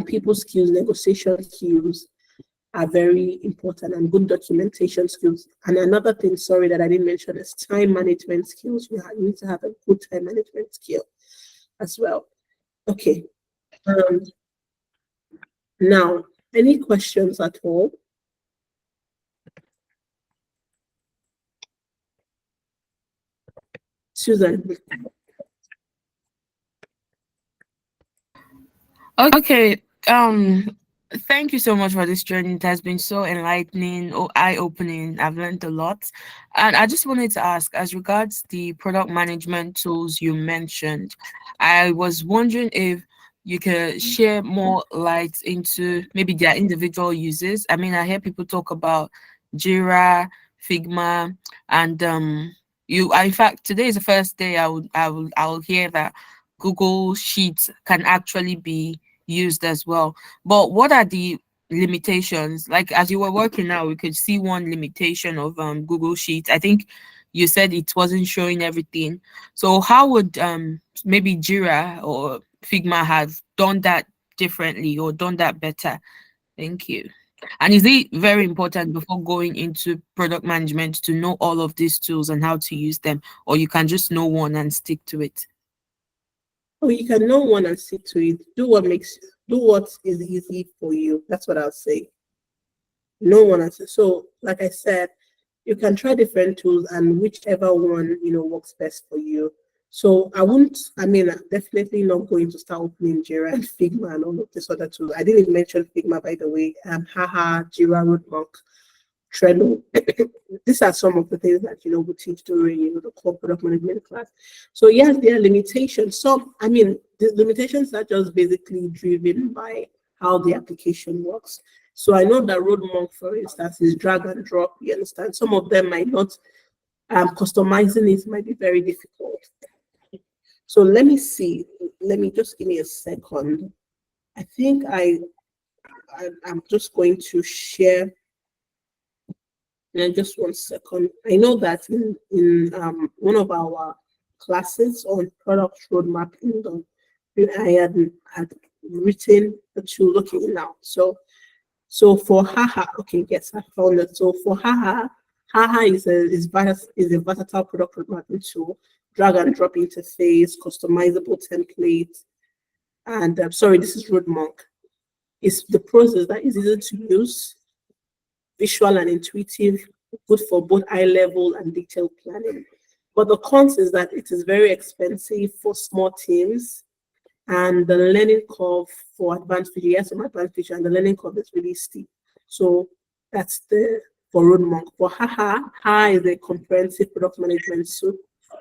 people skills, negotiation skills are very important, and good documentation skills. And another thing, sorry, that I didn't mention is time management skills. You need to have a good time management skill as well. Okay. Now, any questions at all? Susan. Okay. Thank you so much for this journey. It has been so enlightening or eye-opening. I've learned a lot. And I just wanted to ask, as regards the product management tools you mentioned, I was wondering if you can share more light into maybe their individual uses. I mean, I hear people talk about Jira, Figma, and in fact, today is the first day I will hear that Google Sheets can actually be used as well. But what are the limitations? Like, as you were working now, we could see one limitation of Google Sheets. I think you said it wasn't showing everything. So how would maybe Jira or Figma have done that differently or done that better? Thank you. And is it very important before going into product management to know all of these tools and how to use them, or you can just know one and stick to it? Oh, you can know one and stick to it. Do what is easy for you. That's what I'll say. No one has. So, like I said, you can try different tools and whichever one works best for you. So I'm definitely not going to start opening Jira and Figma and all of these other tools. I didn't mention Figma, by the way. Haha, Jira, RoadMark, Trello. These are some of the things that we teach during the core product management class. So yes, there are limitations. The limitations are just basically driven by how the application works. So I know that RoadMark, for instance, is drag and drop. You understand? Some of them might not. Customizing it might be very difficult. So let me see. Let me just give me a second. I think I'm just going to share. Just 1 second. I know that in one of our classes on product roadmap I had written the tool. Okay, now so for Haha, okay, yes, I found it. So for Haha is a versatile product roadmapping tool, drag and drop interface, customizable templates, and sorry, this is RoadMark. It's the process that is easy to use, visual and intuitive, good for both high level and detailed planning. But the cons is that it is very expensive for small teams, and the learning curve for advanced feature, yes, some advanced feature, and the learning curve is really steep. So that's for RoadMark. For Haha is a comprehensive product management suite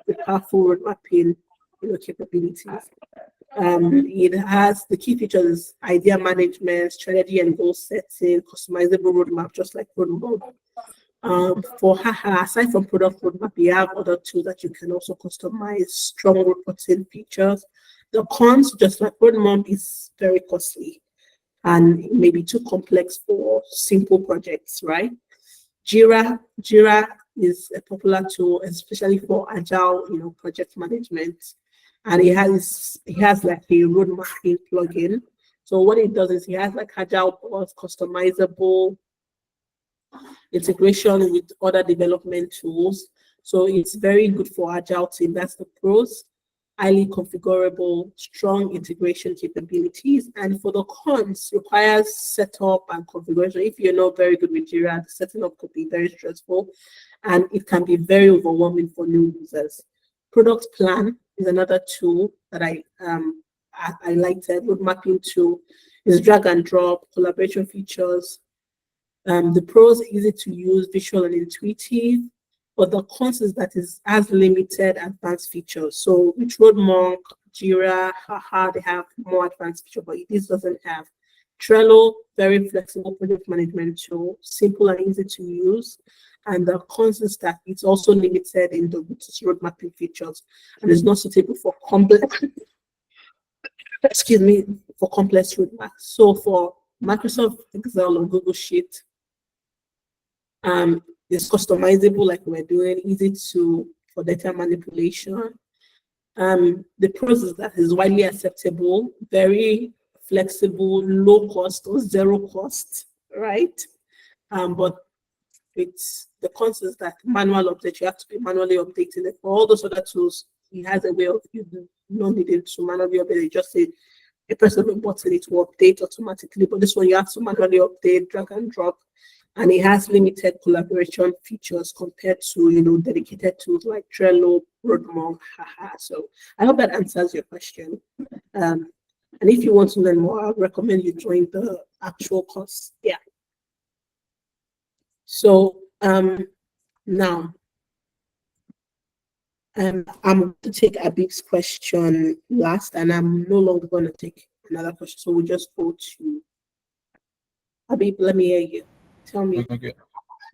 with powerful road mapping capabilities. It has the key features: idea management, strategy and goal setting, customizable roadmap, just like RoadMark. For Haha, aside from product roadmap, you have other tools that you can also customize, strong reporting features. The cons, just like RoadMark, is very costly and maybe too complex for simple projects, right? Jira is a popular tool, especially for agile, project management, and it has like a road mapping plugin. So what it does is it has like agile boards, customizable integration with other development tools. So it's very good for agile team. That's the pros. Highly configurable, strong integration capabilities. And for the cons, requires setup and configuration. If you're not very good with Jira, the setting up could be very stressful, and it can be very overwhelming for new users. Product Plan is another tool that I liked. Road mapping tool is drag and drop, collaboration features. The pros, easy to use, visual and intuitive. But the cons is that it has limited advanced features. So with RoadMark, Jira, Haha, they have more advanced features, but this doesn't have. Trello, very flexible project management tool, simple and easy to use. And the cons is that it's also limited in the road mapping features and is not suitable for complex, for complex road maps. So for Microsoft Excel or Google Sheet, it's customizable, like we're doing, easy for data manipulation. The pros is that it's widely acceptable, very flexible, low cost or zero cost, right? But it's the cons is that manual update, you have to be manually updating it. For all those other tools, it has a way of you not needing to manually update it. Just say a person will button it to update automatically, but this one you have to manually update, drag and drop. And it has limited collaboration features compared to, dedicated tools like Trello, RoadMark, Haha. So I hope that answers your question. And if you want to learn more, I would recommend you join the actual course. Yeah. So now I'm going to take Abib's question last, and I'm no longer going to take another question. So we'll just go to Habib. Let me hear you. Tell me. Okay.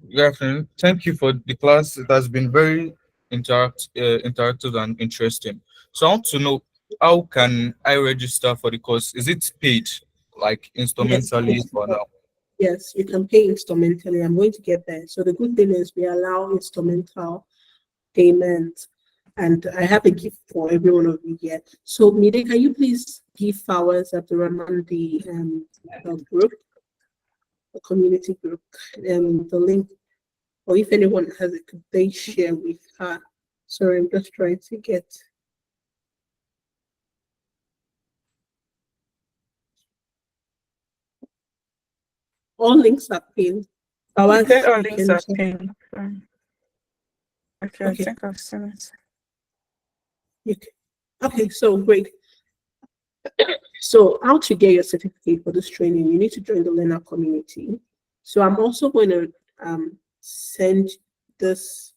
Good afternoon. Thank you for the class. It has been very interactive and interesting. So I want to know, how can I register for the course? Is it paid, like instrumentally for now? Yes, you can pay instrumentally. I'm going to get there. So the good thing is we allow instrumental payment, and I have a gift for every one of you here. So Mide, can you please give flowers at the group, the community group, the link, or if anyone has it, could they share with her? Sorry, I'm just trying to get. All links are pinned. Okay, all links are pinned. Okay, I Okay. think I've seen it. Okay, so great. So how to get your certificate for this training, you need to join the LearnArk community. So I'm also going to send this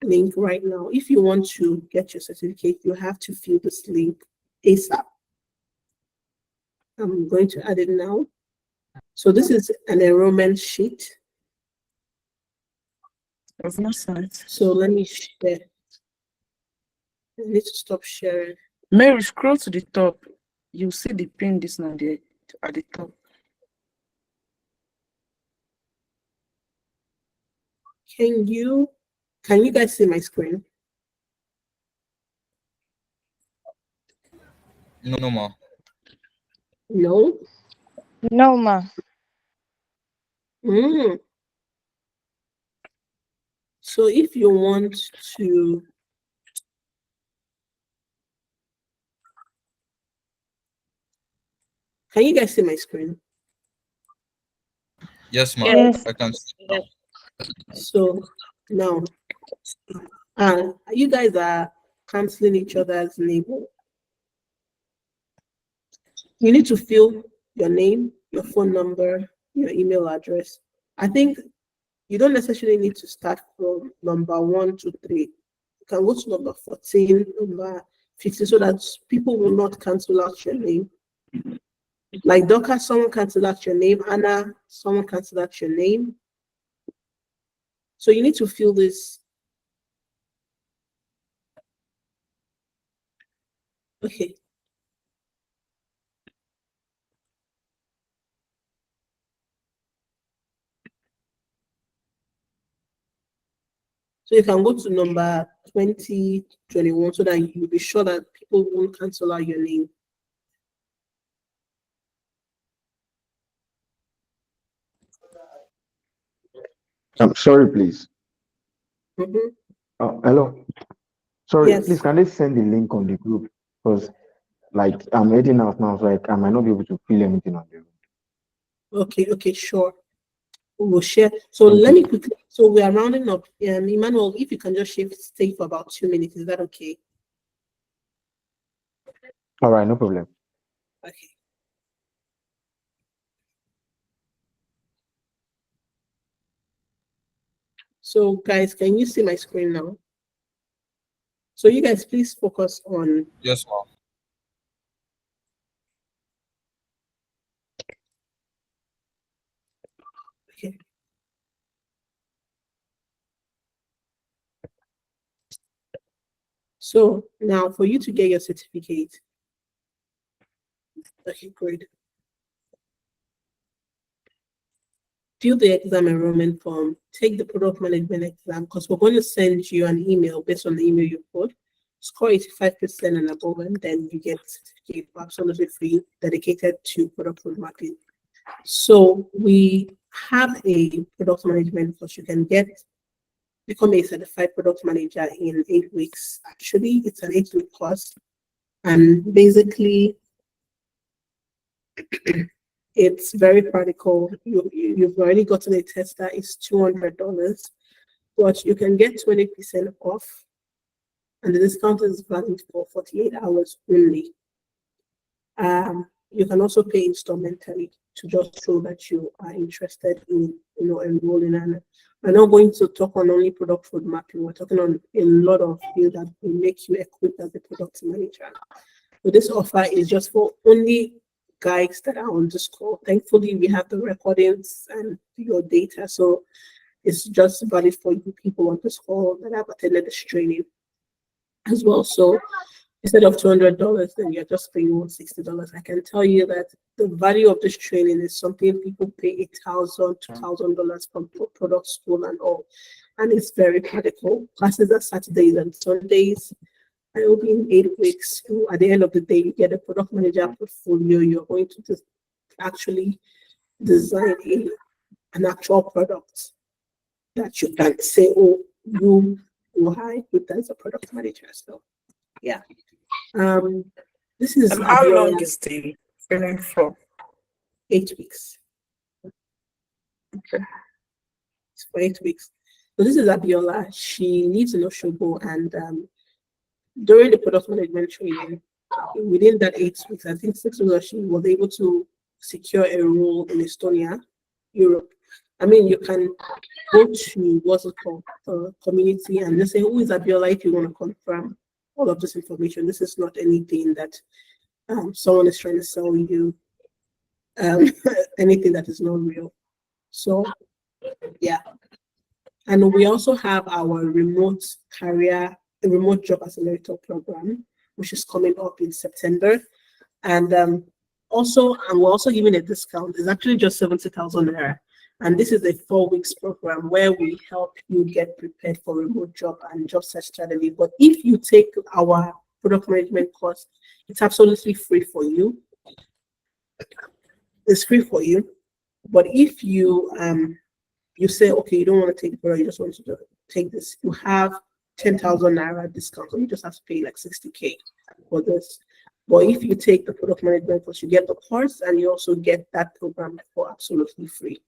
link right now. If you want to get your certificate, you have to fill this link ASAP. I'm going to add it now. So this is an enrollment sheet. I've not seen it. So let me share. I need to stop sharing. Mary, scroll to the top. You'll see the pin this now there at the top. Can you guys see my screen? No, ma. No? No, ma. So if you want to, can you guys see my screen? Yes, ma. Yes. I can see now. So now, you guys are canceling each other's name. You need to fill your name, your phone number, your email address. I think you don't necessarily need to start from number 1 to 3. You can go to number 14, number 15, so that people will not cancel out your name. Like Doka, someone cancel out your name. Anna, someone cancel out your name. So you need to fill this. Okay. So you can go to number 20, 21, so that you'll be sure that people won't cancel out your name. I'm sorry, please. Mhm. Hello. Sorry, Yes. please, can they send the link on the group? Because, like, I'm heading out now, so I might not be able to fill anything on the group. Okay, sure. We'll share. So let me quickly. So we are rounding up. Emmanuel, if you can just stay for about 2 minutes, is that okay? All right, no problem. Okay. So guys, can you see my screen now? So you guys please focus on. Yes, ma. Okay. So now for you to get your certificate. Okay, great. Fill the exam enrollment form, take the product management exam, because we're going to send you an email based on the email you put. Score 85% and above, and then you get certificate absolutely free, dedicated to product road mapping. So we have a product management course. You can become a certified product manager in 8 weeks. Actually, it's an 8-week course, and basically it's very practical. You've already gotten a tester. It's $200, but you can get 20% off, and the discount is valid for 48 hours only. You can also pay instrumentally to just show that you are interested in enrolling. And we're not going to talk on only product road mapping. We're talking on a lot of things that will make you equipped as a product manager. So this offer is just for only guys that are on this call. Thankfully, we have the recordings and your data, so it's just valid for you people on this call that have attended this training as well. So instead of $200, then you're just paying $160. I can tell you that the value of this training is something people pay $1,000, $2,000 from product school and all, and it's very practical. Classes are Saturdays and Sundays. I will be in 8 weeks. So at the end of the day, you get a product manager portfolio. You're going to just actually design an actual product that you can say, oh, you hire with as a product manager. So yeah. This is how long is the training for? 8 weeks. Okay. It's for 8 weeks. So this is Abiola. She lives in Oshobo, and during the product management training, within that 8 weeks, I think 6 weeks, she was able to secure a role in Estonia, Europe. I mean, you can go to what's it called, community, and just say, who is Abiola, if you want to confirm all of this information. This is not anything that someone is trying to sell you, anything that is not real. So, yeah. And we also have our remote job accelerator program, which is coming up in September. And we're also giving a discount. It's actually just 70,000 naira. And this is a 4 weeks program where we help you get prepared for remote job and job search strategy. But if you take our product management course, it's absolutely free for you. It's free for you. But if you say, okay, you don't want to take the product, you just want to take this, you have 10,000 naira discount. So you just have to pay like 60K for this. But if you take the product management course, you get the course and you also get that program for absolutely free.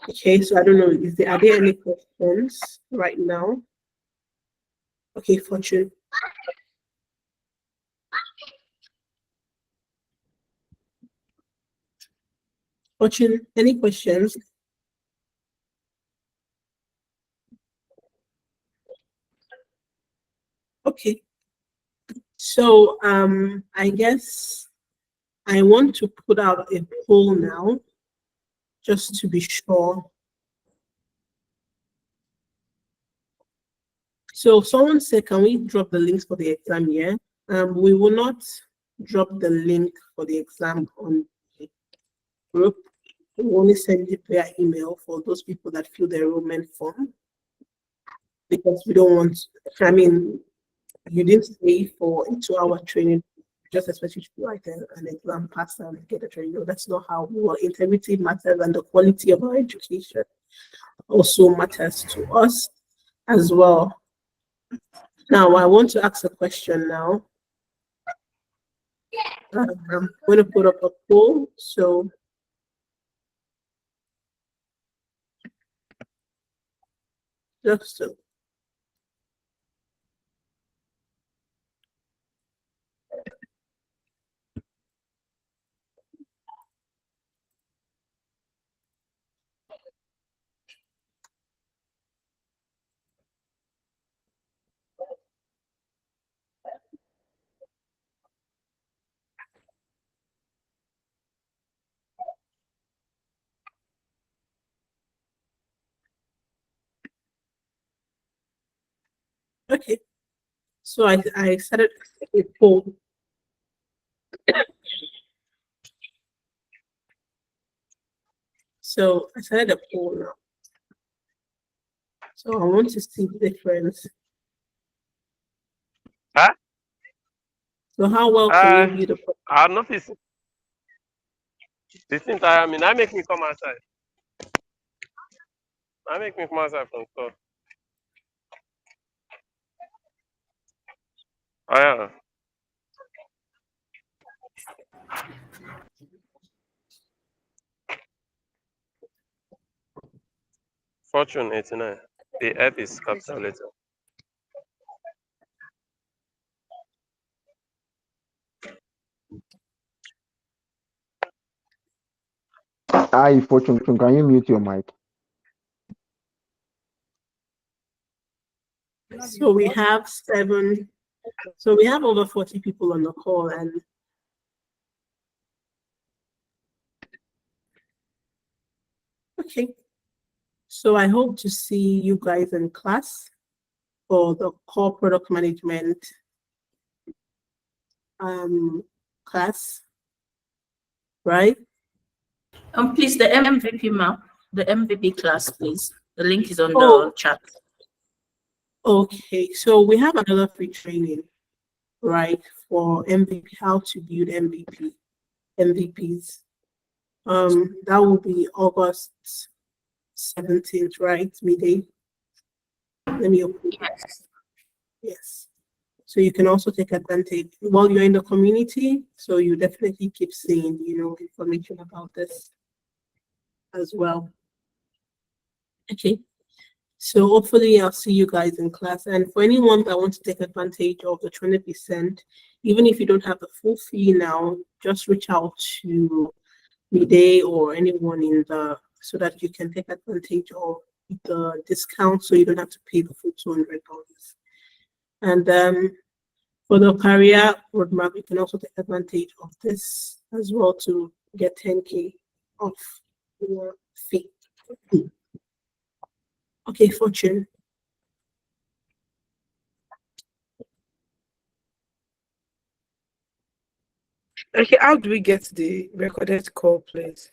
Okay, so I don't know, are there any questions right now? Okay, Fortune. Fortune, any questions? Okay. So I guess I want to put out a poll now, just to be sure. So someone said, can we drop the links for the exam here? We will not drop the link for the exam on the group. We will only send you via email for those people that fill the enrollment form. Because we don't want, I mean, you didn't stay for a 2-hour training, just expect you to write an exam, pass and get a training. No, that's not how we work. Integrity matters, and the quality of our education also matters to us as well. Now, I want to ask a question now. I'm going to put up a poll. So, just to okay. So I started a poll. So I started a poll now. So I want to see the difference. Huh? So how well can you view the product? I noticed this thing I mean, that make me come outside. That make me come outside from store. Oh yeah. Fortune 89. The F is capital letter. Hi, Fortune, can you mute your mic? So we have 7 So we have over 40 people on the call, and okay. So I hope to see you guys in class for the core product management class, right? Please, the MVP map, the MVP class, please. The link is on Oh. the chat. Okay, so we have another free training, right, for MVP, how to build MVPs. That will be August 17th, right, midday. Let me open it. Yes. So you can also take advantage while you're in the community. So you definitely keep seeing, information about this as well. Okay. So hopefully I'll see you guys in class. And for anyone that wants to take advantage of the 20%, even if you don't have the full fee now, just reach out to Midday or anyone so that you can take advantage of the discount so you don't have to pay the full $200. And for the career roadmap, you can also take advantage of this as well to get 10K off your fee. Okay, Fortune. Okay, how do we get the recorded call, please?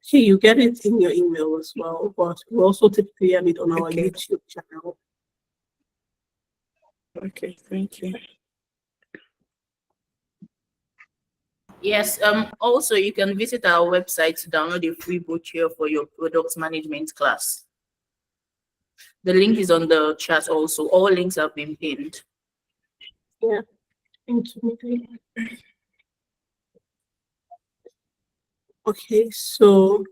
Okay, you get it in your email as well, but we also typically have it on our Okay. YouTube channel. Okay, thank you. Yes, also you can visit our website to download a free brochure for your product management class. The link is on the chat also. All links have been pinned. Yeah, thank you. Okay, so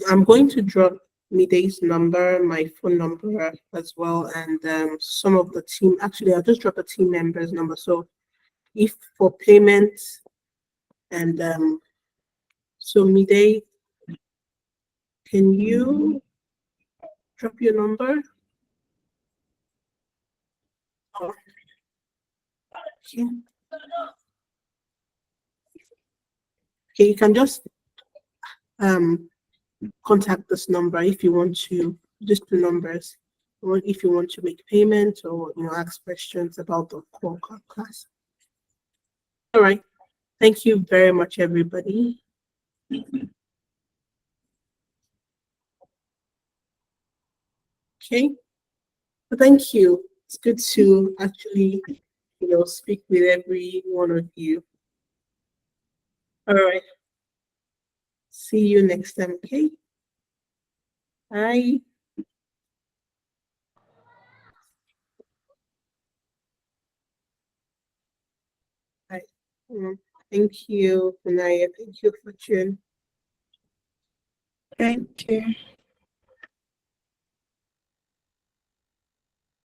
I'm going to drop Midday's number, my phone number as well, and some of the team. Actually, I'll just drop a team member's number. So if for payment and so Midday, can you drop your number? Oh, okay. Okay, you can just contact this number if you want to, just the numbers, or if you want to make payment or ask questions about the core class. All right. Thank you very much, everybody. Okay. Well, thank you. It's good to actually, speak with every one of you. All right. See you next time, okay? Bye. Bye. Thank you, Anaya. Thank you, Fortune. Thank you.